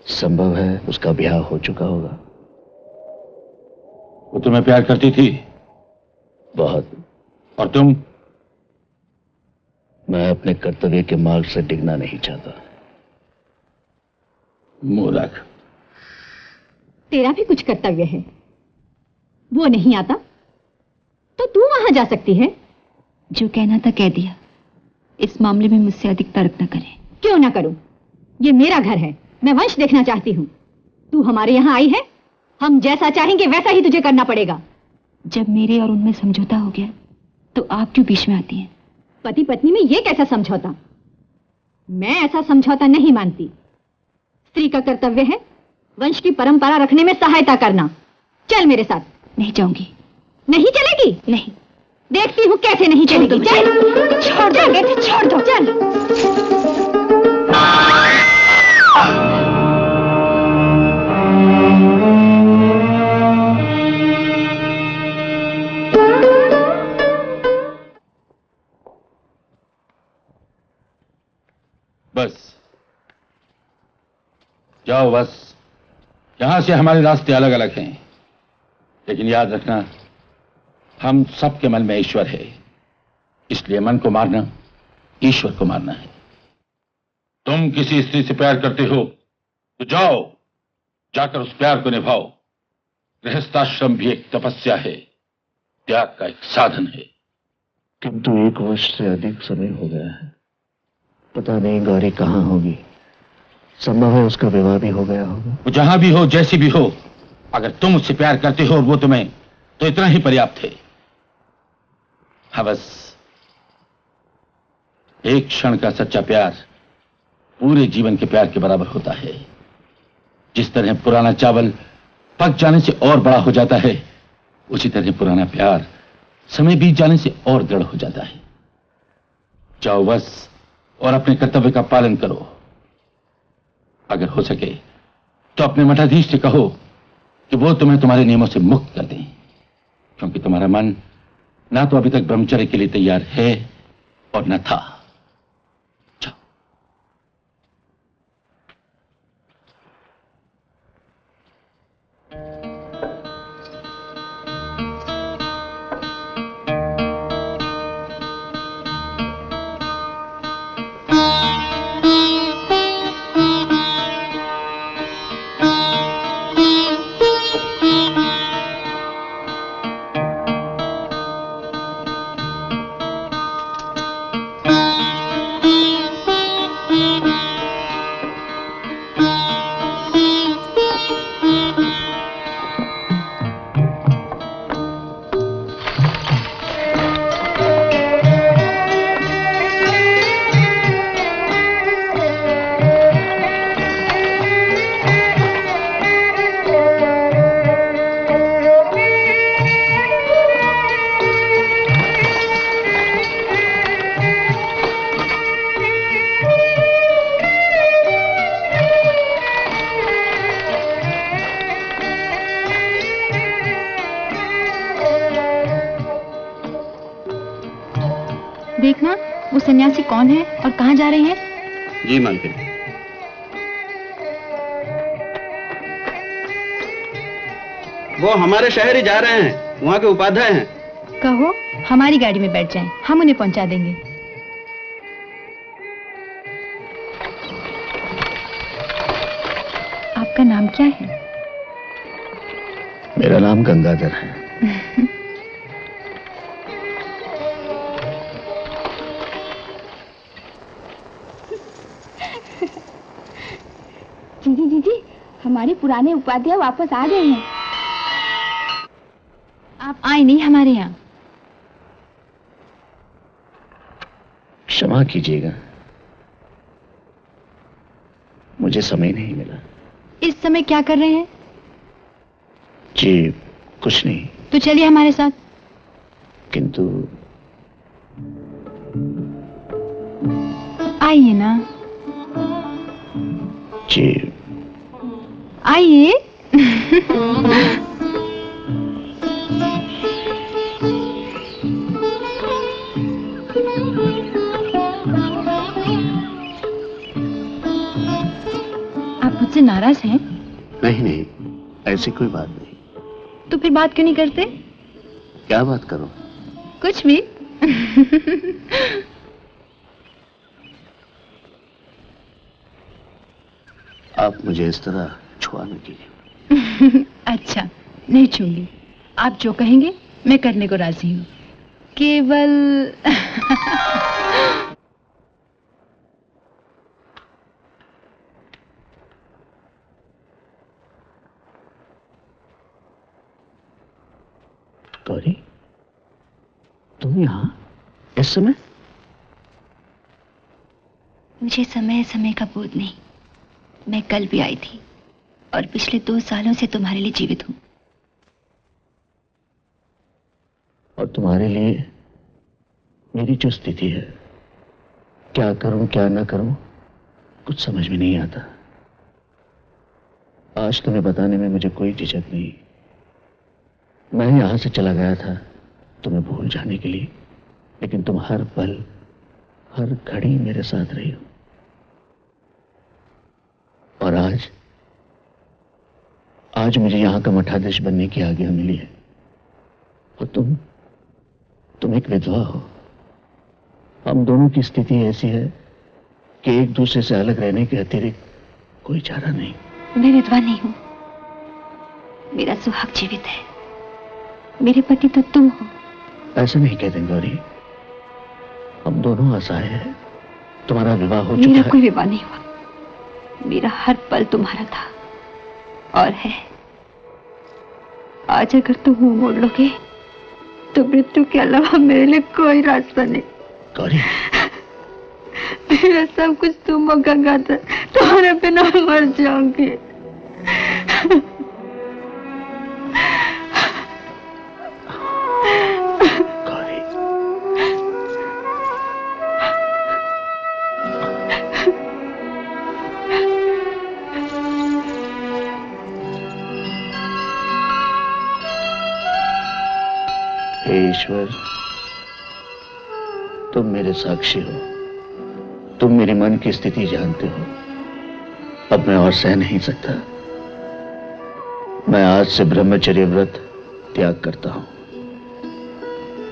संभव है उसका ब्याह हो चुका होगा। वो तुम्हें प्यार करती थी? बहुत। और तुम? मैं अपने कर्तव्य के मार्ग से डिगना नहीं चाहता। मूर्ख। तेरा भी कुछ कर्तव्य है, वो नहीं आता तो तू वहां जा सकती है। जो कहना था कह दिया। इस मामले में मुझसे अधिक तर्क न करें। क्यों ना करूं? ये मेरा घर है, मैं वंश देखना चाहती हूँ। तू हमारे यहाँ आई है, हम जैसा चाहेंगे वैसा ही तुझे करना पड़ेगा। जब मेरे और उनमें समझौता हो गया तो आप क्यों बीच में आती हैं? पति पत्नी में ये कैसा समझौता? मैं ऐसा समझौता नहीं मानती। स्त्री का कर्तव्य है वंश की परंपरा रखने में सहायता करना। चल मेरे साथ। नहीं जाऊंगी। नहीं चलेगी? नहीं। देखती हूँ कैसे नहीं चलेगी। चल। छोड़ दो, छोड़ दो। चल। बस जाओ, बस। यहां से हमारे रास्ते अलग अलग हैं, लेकिन याद रखना हम सबके मन में ईश्वर है, इसलिए मन को मारना ईश्वर को मारना है। तुम किसी स्त्री से प्यार करते हो तो जाओ, जाकर उस प्यार को निभाओ। गृहस्थाश्रम भी एक तपस्या है, त्याग का एक साधन है। किंतु 1 वर्ष से अधिक समय हो गया है। पता नहीं गौरी कहाँ होगी। संभव है उसका विवाह भी हो गया होगा। वो जहां भी हो, जैसी भी हो, अगर तुम उससे प्यार करते हो और वो तुम्हें, तो इतना ही पर्याप्त है। हाँ, बस एक क्षण का सच्चा प्यार पूरे जीवन के प्यार के बराबर होता है। जिस तरह पुराना चावल पक जाने से और बड़ा हो जाता है, उसी तरह पुराना प्यार समय बीत जाने से और दृढ़ हो जाता है। जाओ बस और अपने कर्तव्य का पालन करो। अगर हो सके तो अपने मठाधीश से कहो कि वो तुम्हें तुम्हारे नियमों से मुक्त कर दें, क्योंकि तुम्हारा मन ना तो अभी तक ब्रह्मचर्य के लिए तैयार है और न था। देखना वो सन्यासी कौन है और कहाँ जा रहे हैं। जी मालकिन। वो हमारे शहर ही जा रहे हैं, वहाँ के उपाध्याय हैं। कहो हमारी गाड़ी में बैठ जाएं, हम उन्हें पहुंचा देंगे। आपका नाम क्या है? मेरा नाम गंगाधर है। जीजी जीजी, हमारे पुराने उपाध्याय वापस आ गए हैं। आप आए नहीं हमारे यहाँ। क्षमा कीजिएगा, मुझे समय नहीं मिला। इस समय क्या कर रहे हैं? जी कुछ नहीं। तो चलिए हमारे साथ। किंतु आइए ना। जी आइए। आप मुझसे नाराज हैं? नहीं नहीं, ऐसी कोई बात नहीं। तो फिर बात क्यों नहीं करते? क्या बात करो? कुछ भी। आप मुझे इस तरह छुआ न कीजिए। अच्छा, नहीं छूंगी। आप जो कहेंगे मैं करने को राजी हूँ। केवल गौरी, तुम यहाँ इस समय? मुझे समय समय का बोध नहीं। मैं कल भी आई थी और पिछले 2 सालों से तुम्हारे लिए जीवित हूँ। और तुम्हारे लिए मेरी जो स्थिति है, क्या करूं क्या ना करूं, कुछ समझ में नहीं आता। आज तुम्हें बताने में मुझे कोई झिझक नहीं। मैं यहां से चला गया था तुम्हें भूल जाने के लिए, लेकिन तुम हर पल हर घड़ी मेरे साथ रही हो। और आज मुझे यहां का मठाधीश बनने की आज्ञा मिली है। और तुम एक विधवा हो। हम दोनों की स्थिति ऐसी है कि एक दूसरे से अलग रहने के अतिरिक्त कोई चारा नहीं। मैं विधवा नहीं हूँ। मेरा सुहाग जीवित है। मेरे पति तो तुम हो। ऐसा नहीं कहते गौरी, हम दोनों असहाय हैं। तुम्हारा विवाह हो चुका है। मेरा कोई विवाह नहीं हुआ। मेरा हर पल तुम्हारा था और है। आज अगर तुम मुंह मोड़ लोगे तो मृत्यु के अलावा मेरे लिए कोई रास्ता नहीं। गौरी, मेरा सब कुछ तुम हो गंगाधर। तुम्हारे बिना मर जाऊंगी। ईश्वर, तुम मेरे साक्षी हो, तुम मेरे मन की स्थिति जानते हो। अब मैं और सह नहीं सकता। मैं आज से ब्रह्मचर्य व्रत त्याग करता हूं।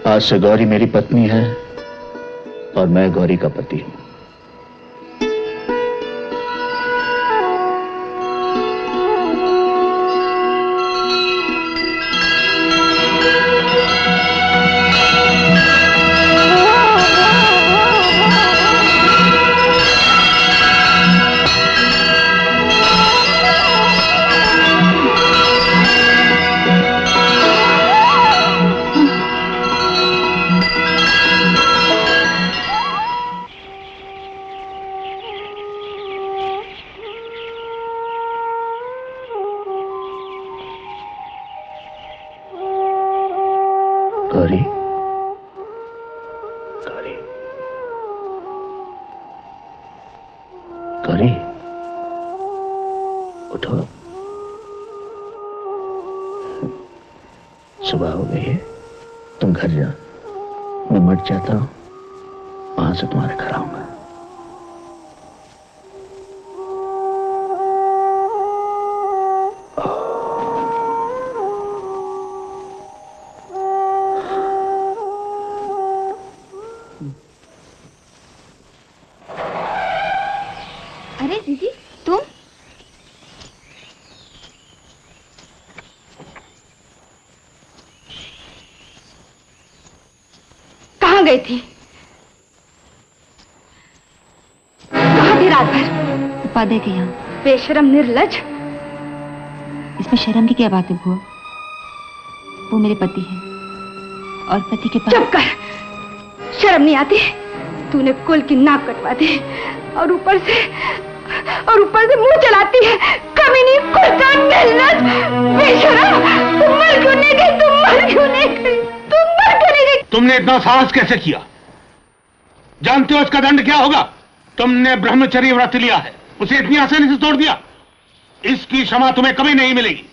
आज से गौरी मेरी पत्नी है और मैं गौरी का पति हूं। गौरी, गौरी, गौरी, उठो। सुबह हो गई है, तुम घर जाओ। मैं मट जाता हूं, वहां से तुम्हारे घर आऊंगा। अरे दीदी, तुम? कहाँ गई थी? कहाँ थी रात भर? उपाध्याय के यहाँ। बेशरम निर्लज। इसमें शर्म की क्या बात है बुआ? वो मेरे पति हैं और पति के पास। चुप कर, शर्म नहीं आती? तूने कुल की नाक कटवा दी और ऊपर से मुंह चलाती है। कमीनी, कुत्ता, निर्लज, बेशरम। तुम मर क्यों नहीं गई? तुमने इतना साहस कैसे किया? जानते हो इसका दंड क्या होगा? तुमने ब्रह्मचर्य व्रत लिया है, उसे इतनी आसानी से तोड़ दिया। इसकी क्षमा तुम्हें कभी नहीं मिलेगी।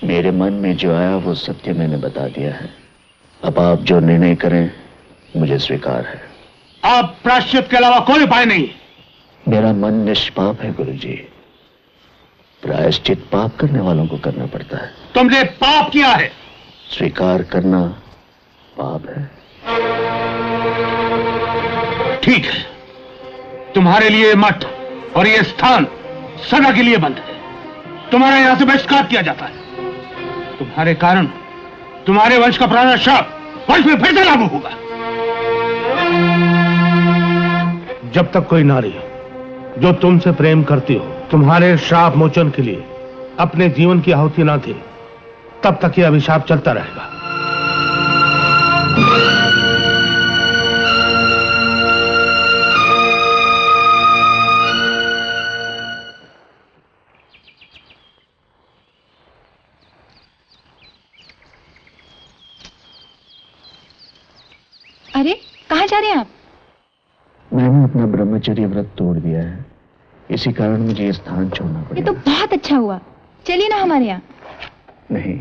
मेरे मन में जो आया वो सत्य मैंने बता दिया है। अब आप जो निर्णय करें मुझे स्वीकार है। आप प्रायश्चित के अलावा कोई उपाय नहीं। मेरा मन निष्पाप है गुरुजी। प्रायश्चित पाप करने वालों को करना पड़ता है। तुमने पाप किया है। स्वीकार करना पाप है। ठीक है, तुम्हारे लिए मठ और ये स्थान सदा के लिए बंद है। तुम्हारा यहां से बहिष्कार किया जाता है। तुम्हारे कारण तुम्हारे वंश का पुराना श्राप वंश में फिर से लागू होगा। जब तक कोई नारी जो तुमसे प्रेम करती हो तुम्हारे श्राप मोचन के लिए अपने जीवन की आहुति ना दे, तब तक यह अभिशाप चलता रहेगा। अरे कहाँ जा रहे हैं आप? मैंने अपना ब्रह्मचर्य व्रत तोड़ दिया है, इसी कारण मुझे ये स्थान छोड़ना पड़ेगा। ये तो बहुत अच्छा हुआ। चलिए ना हमारे यहाँ। नहीं,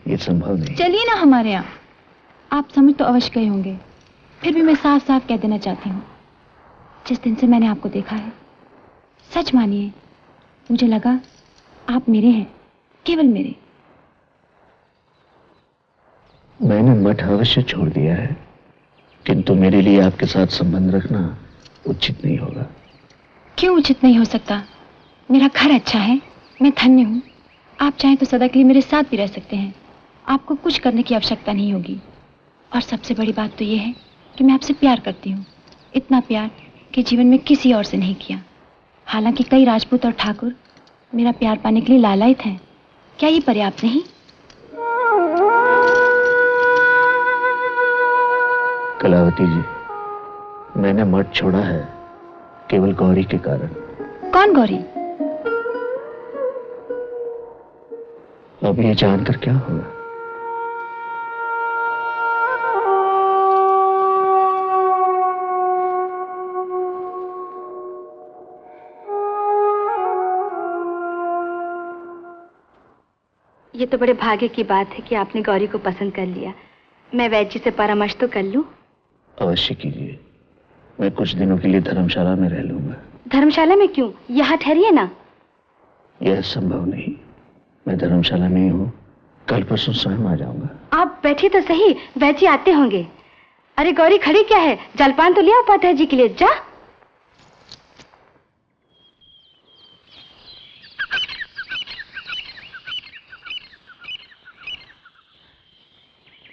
ये संभव नहीं। चलिए ना हमारे यहाँ। आप समझ तो अवश्य गए होंगे, फिर भी मैं साफ साफ कह देना चाहती हूँ। जिस दिन से मैंने आपको देखा है, सच मानिए मुझे लगा आप मेरे हैं, केवल मेरे। मैंने मठ अवश्य छोड़ दिया है, किंतु मेरे लिए आपके साथ संबंध रखना उचित नहीं होगा। क्यों उचित नहीं हो सकता? मेरा घर अच्छा है, मैं धन्य हूँ। आप चाहें तो सदा के लिए मेरे साथ भी रह सकते हैं। आपको कुछ करने की आवश्यकता नहीं होगी। और सबसे बड़ी बात तो यह है कि मैं आपसे प्यार करती हूँ, इतना प्यार कि जीवन में किसी और से नहीं किया। हालांकि कई राजपूत और ठाकुर मेरा प्यार पाने के लिए लालायित हैं। क्या ये पर्याप्त नहीं? कलावती जी, मैंने मठ छोड़ा है केवल गौरी के कारण। कौन गौरी? अब ये जानकर क्या होगा? ये तो बड़े भाग्य की बात है कि आपने गौरी को पसंद कर लिया। मैं वैद्य जी से परामर्श तो कर लूं? अवश्य कीजिए। मैं कुछ दिनों के लिए धर्मशाला में रह लूंगा। धर्मशाला में क्यों? यहाँ ठहरिए ना। यह संभव नहीं। मैं धर्मशाला में ही हूँ, कल परसों स्वयं आ जाऊंगा। आप बैठिए तो सही, वैद्य जी आते होंगे। अरे गौरी खड़ी क्या है, जलपान तो लिया उपाध्याय जी के लिए। जा।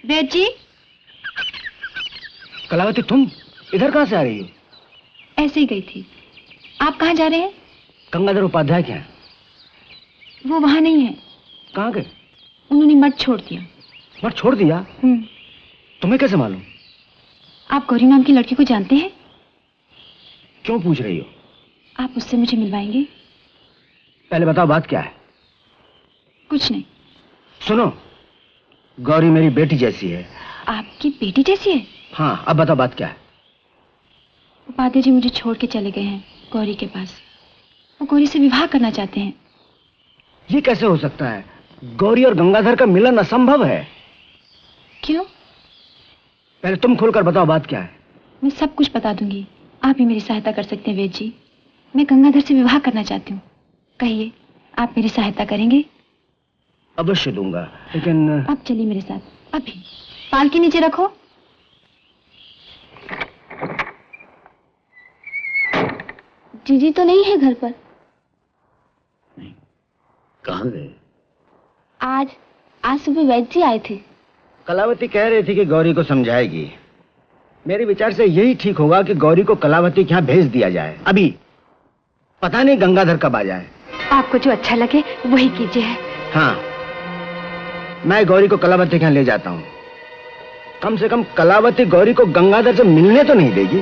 वैद्य जी। कलावती, तुम इधर कहाँ से आ रही हो? ऐसे ही गई थी। आप कहाँ जा रहे हैं? गंगाधर उपाध्याय क्या है? वो वहां नहीं है। कहाँ गए? उन्होंने मठ छोड़ दिया। मठ छोड़ दिया? तुम्हें कैसे मालूम? आप गौरी नाम की लड़की को जानते हैं? क्यों पूछ रही हो? आप उससे मुझे मिलवाएंगे? पहले बताओ बात क्या है? कुछ नहीं। सुनो, गौरी मेरी बेटी जैसी है। आपकी बेटी जैसी है? हाँ, अब बताओ बात क्या है? उपाध्याय जी मुझे छोड़ के चले गए हैं गौरी के पास। वो गौरी से विवाह करना चाहते हैं। ये कैसे हो सकता है? गौरी और गंगाधर का मिलन असंभव है। क्यों? पहले तुम खुलकर बताओ बात क्या है? मैं सब कुछ बता दूंगी। आप ही मेरी सहायता कर सकते हैं वैद्य जी। मैं गंगाधर से विवाह करना चाहती हूँ। कहिए, आप मेरी सहायता करेंगे? अवश्य दूंगा, लेकिन आप चलिए मेरे साथ। अभी पाल के नीचे रखो। जीजी तो नहीं है घर पर? नहीं। कहाँ गए? आज सुबह वैद्य जी आए थे। कलावती कह रही थी कि गौरी को समझाएगी। मेरे विचार से यही ठीक होगा कि गौरी को कलावती के यहाँ भेज दिया जाए अभी। पता नहीं गंगाधर कब आ जाए। आपको जो अच्छा लगे वही कीजिए। हाँ, मैं गौरी को कलावती के यहाँ ले जाता हूँ। कम से कम कलावती गौरी को गंगाधर से मिलने तो नहीं देगी।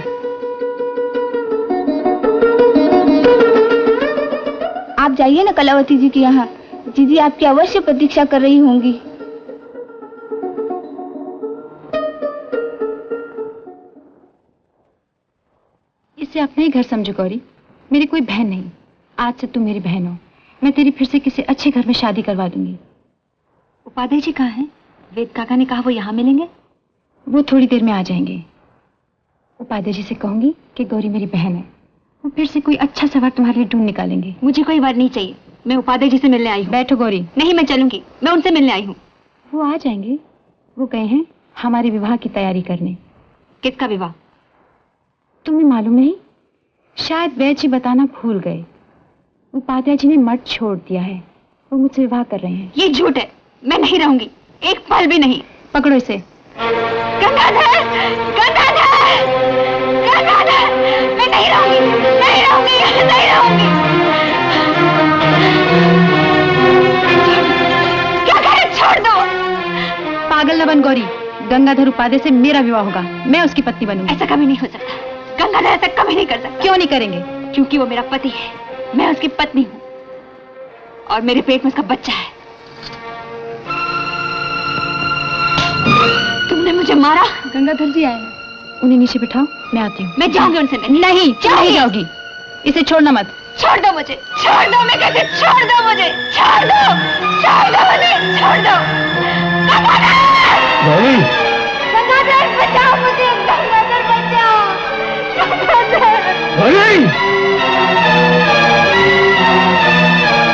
आप जाइए ना कलावती जी के यहाँ। जीजी आपकी अवश्य प्रतीक्षा कर रही होंगी। इसे अपना ही घर समझो गौरी। मेरी कोई बहन नहीं। आज से तुम मेरी बहन हो। मैं तेरी फिर से किसी अच्छे घर में शादी करवा दूंगी। उपाध्याय जी कहाँ हैं? वेद काका ने कहा वो यहाँ मिलेंगे। वो थोड़ी देर में आ जाएंगे। उपाध्याय जी से कहूंगी कि गौरी मेरी बहन है। वो फिर से कोई अच्छा सा वर तुम्हारे लिए ढूंढ निकालेंगे। मुझे कोई वर नहीं चाहिए। मैं उपाध्याय जी से मिलने आई हूँ। बैठो गौरी। नहीं, मैं चलूंगी। मैं उनसे मिलने आई हूँ। वो आ जाएंगे। वो गए हैं हमारे विवाह की तैयारी करने। किसका विवाह? तुम्हें मालूम नहीं? शायद वैद्य जी बताना भूल गए। उपाध्याय जी ने मठ छोड़ दिया है। वो मुझसे विवाह कर रहे हैं। ये झूठ है। मैं नहीं रहूंगी, एक पल भी नहीं। पकड़ो इसे। गंगाधर! गंगाधर! गंगाधर! मैं नहीं रहूंगी, नहीं रहूंगी, नहीं रहूंगी। क्या करे? छोड़ दो। पागल न बन गौरी। गंगाधर उपाध्याय से मेरा विवाह होगा। मैं उसकी पत्नी बनूंगी। ऐसा कभी नहीं हो सकता। गंगाधर ऐसा कभी नहीं कर सकता। क्यों नहीं करेंगे? क्योंकि वो मेरा पति है। मैं उसकी पत्नी हूँ और मेरे पेट में उसका बच्चा है। तुमने मुझे मारा। गंगाधर जी आए। उन्हें नीचे बिठाओ, मैं आती हूँ। मैं जाऊंगी उनसे। नहीं, नहीं जाओगी। इसे छोड़ना मत। छोड़ दो मुझे, छोड़ दो। मैं कहती छोड़ दो मुझे, छोड़ दो, छोड़ दो मुझे, छोड़ दो। गौरी! गंगाधर बचाओ मुझे, गंगाधर बचाओ, गंगाधर। गौरी!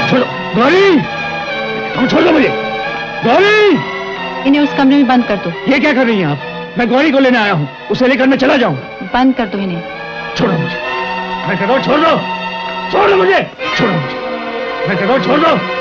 छोड़ो, गौरी! तुम छोड़ दो मुझे। गौरी! इन्हें उस कमरे में बंद कर दो। ये क्या कर रही हैं आप? मैं गौरी को लेने आया हूँ। उसे लेकर मैं चला जाऊंगा। बंद कर दो इन्हें। छोड़ो मुझे। मैं कहता हूँ छोड़ दो। छोड़ दो मुझे। छोड़ो मुझे। मैं कहता हूँ छोड़ दो।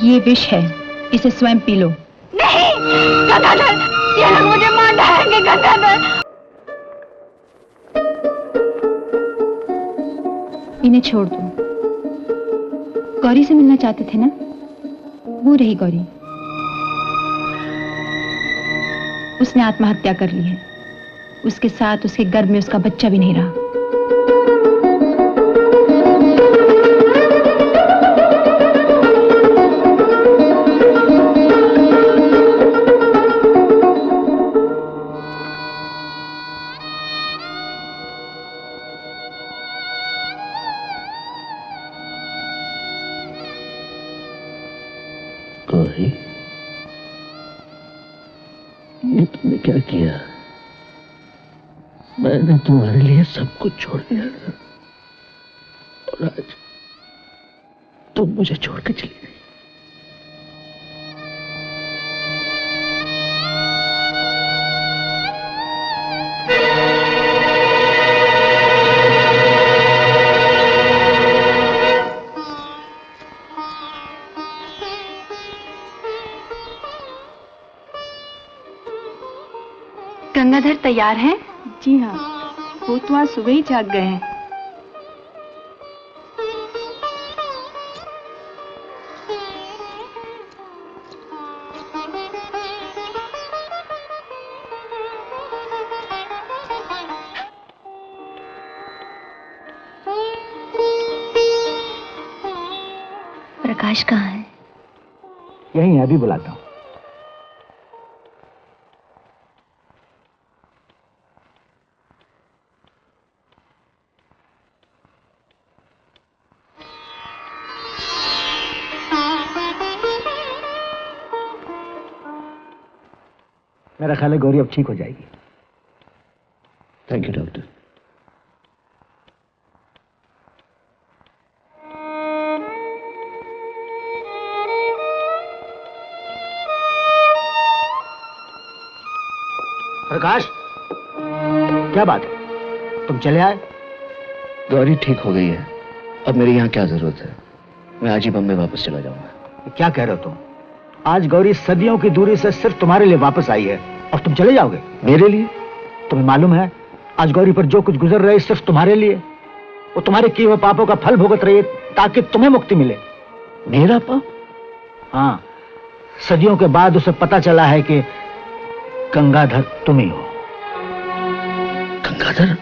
ये विष है। इसे स्वयं पी लो। नहीं गंगाधर, ये लोग मुझे मार डालेंगे गंगाधर। इन्हें छोड़ दो। गौरी से मिलना चाहते थे ना? वो रही गौरी। उसने आत्महत्या कर ली है। उसके साथ उसके गर्भ में उसका बच्चा भी नहीं रहा। ये तुमने क्या किया? मैंने तुम्हारे लिए सब कुछ छोड़ दिया और आज तुम मुझे छोड़ के चली गई। गंगाधर तैयार हैं? जी हाँ, वो तो आज सुबह ही जाग गए हैं। प्रकाश कहाँ है? यहीं, अभी बुलाता हूँ। मेरा ख्याल है गौरी अब ठीक हो जाएगी। Thank you doctor. प्रकाश, क्या बात है? तुम चले आए? गौरी ठीक हो गई है। अब मेरी यहाँ क्या जरूरत है? मैं आज ही बम्बई वापस चला जाऊंगा। क्या कह रहे हो तुम? आज गौरी सदियों की दूरी से सिर्फ तुम्हारे लिए वापस आई है और तुम चले जाओगे? मेरे लिए? तुम्हें मालूम है आज गौरी पर जो कुछ गुजर रही है सिर्फ तुम्हारे लिए। वो तुम्हारे किए हुए पापों का फल भुगत रही है ताकि तुम्हें मुक्ति मिले। मेरा पाप? हाँ, सदियों के बाद उसे पता चला है कि गंगाधर तुम ही हो। गंगाधर?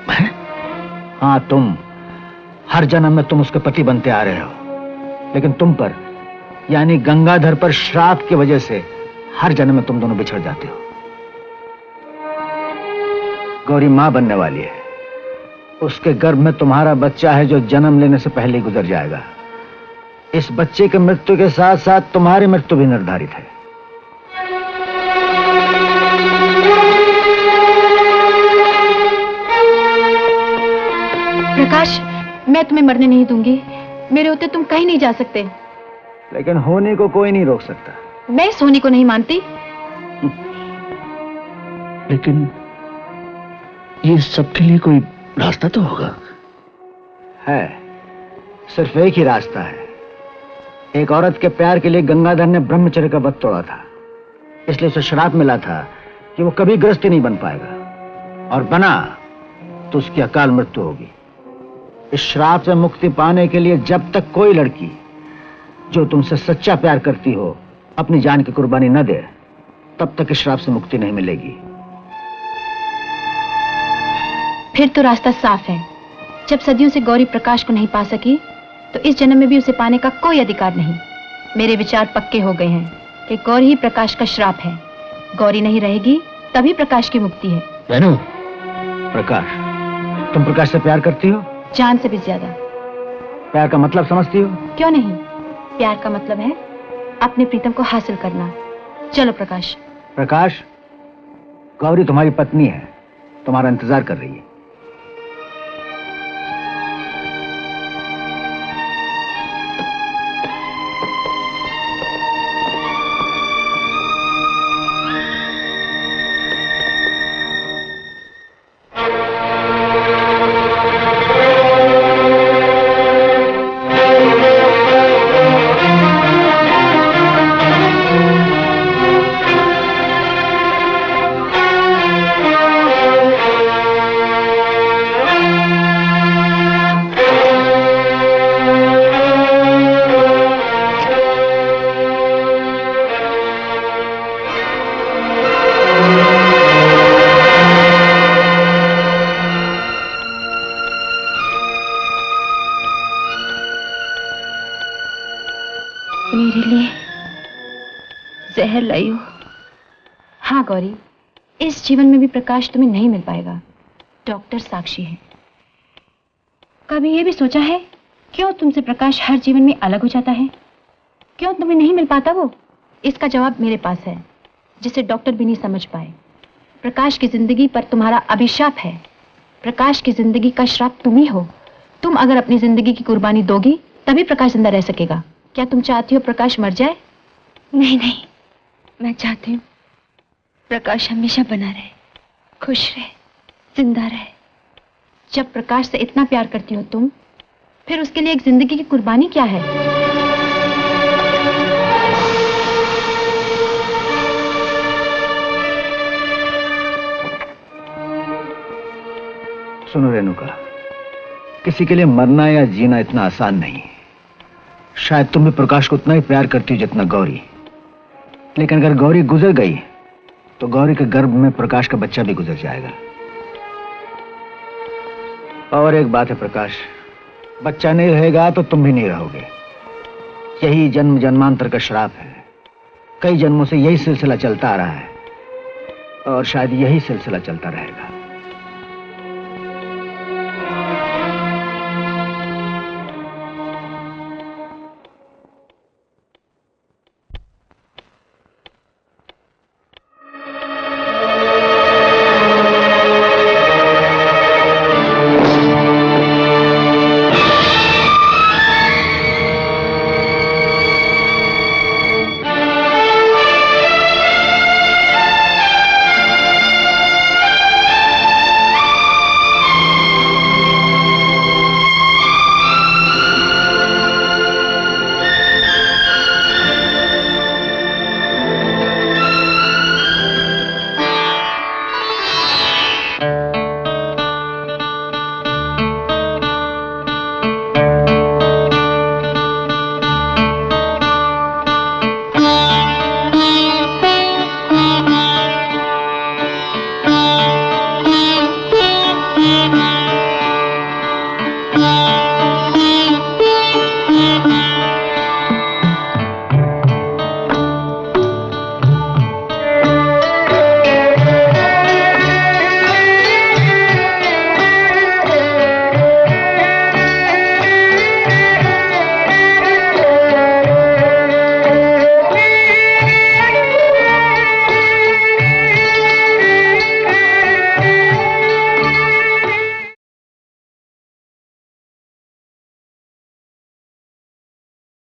मैं? हाँ, तुम। हर जन्म में तुम उसके पति बनते आ रहे हो, लेकिन तुम पर यानी गंगाधर पर श्राप की वजह से हर जन्म में तुम दोनों बिछड़ जाते हो। गौरी मां बनने वाली है। उसके गर्भ में तुम्हारा बच्चा है जो जन्म लेने से पहले ही गुजर जाएगा। इस बच्चे की मृत्यु के साथ साथ तुम्हारी मृत्यु भी निर्धारित है। प्रकाश, मैं तुम्हें मरने नहीं दूंगी। मेरे होते तुम कहीं नहीं जा सकते। लेकिन होने को कोई नहीं रोक सकता। मैं इस होने को नहीं मानती। लेकिन ये सबके लिए कोई रास्ता तो होगा। है, सिर्फ एक ही रास्ता है। एक औरत के प्यार के लिए गंगाधर ने ब्रह्मचर्य का व्रत तोड़ा था, इसलिए उसे श्राप मिला था कि वो कभी गृहस्थी नहीं बन पाएगा, और बना तो उसकी अकाल मृत्यु होगी। इस श्राप से मुक्ति पाने के लिए जब तक कोई लड़की जो तुमसे सच्चा प्यार करती हो अपनी जान की कुर्बानी न दे, तब तक इस श्राप से मुक्ति नहीं मिलेगी। फिर तो रास्ता साफ है। जब सदियों से गौरी प्रकाश को नहीं पा सकी, तो इस जन्म में भी उसे पाने का कोई अधिकार नहीं। मेरे विचार पक्के हो गए हैं कि गौरी ही प्रकाश का श्राप है। गौरी नहीं रहेगी तभी प्रकाश की मुक्ति है। बहनों, प्रकाश, तुम प्रकाश से प्यार करती हो? जान से भी ज्यादा। प्यार का मतलब समझती हो? क्यों नहीं। प्यार का मतलब है अपने प्रीतम को हासिल करना। चलो प्रकाश। प्रकाश, गौरी तुम्हारी पत्नी है, तुम्हारा इंतजार कर रही है। मेरे लिए जहर लाई हो। हाँ गौरी, इस जीवन में भी प्रकाश तुम्हें नहीं मिल पाएगा। डॉक्टर साक्षी है। कभी ये भी सोचा है क्यों तुमसे प्रकाश हर जीवन में अलग हो जाता है? क्यों तुम्हें नहीं मिल पाता वो? इसका जवाब मेरे पास है, जिसे डॉक्टर भी नहीं समझ पाए। प्रकाश की जिंदगी पर तुम्हारा अभिशाप है। प्रकाश की जिंदगी का श्राप तुम ही हो। तुम अगर अपनी जिंदगी की कुर्बानी दोगी तभी प्रकाश जिंदा रह सकेगा। क्या तुम चाहती हो प्रकाश मर जाए? नहीं नहीं, मैं चाहती हूँ प्रकाश हमेशा बना रहे, खुश रहे, जिंदा रहे। जब प्रकाश से इतना प्यार करती हो तुम, फिर उसके लिए एक जिंदगी की कुर्बानी क्या है? सुनो रेणुका, किसी के लिए मरना या जीना इतना आसान नहीं। शायद तुम भी प्रकाश को उतना ही प्यार करती हो जितना गौरी। लेकिन अगर गौरी गुजर गई तो गौरी के गर्भ में प्रकाश का बच्चा भी गुजर जाएगा। और एक बात है प्रकाश, बच्चा नहीं रहेगा तो तुम भी नहीं रहोगे। यही जन्म जन्मांतर का श्राप है। कई जन्मों से यही सिलसिला चलता आ रहा है और शायद यही सिलसिला चलता रहेगा।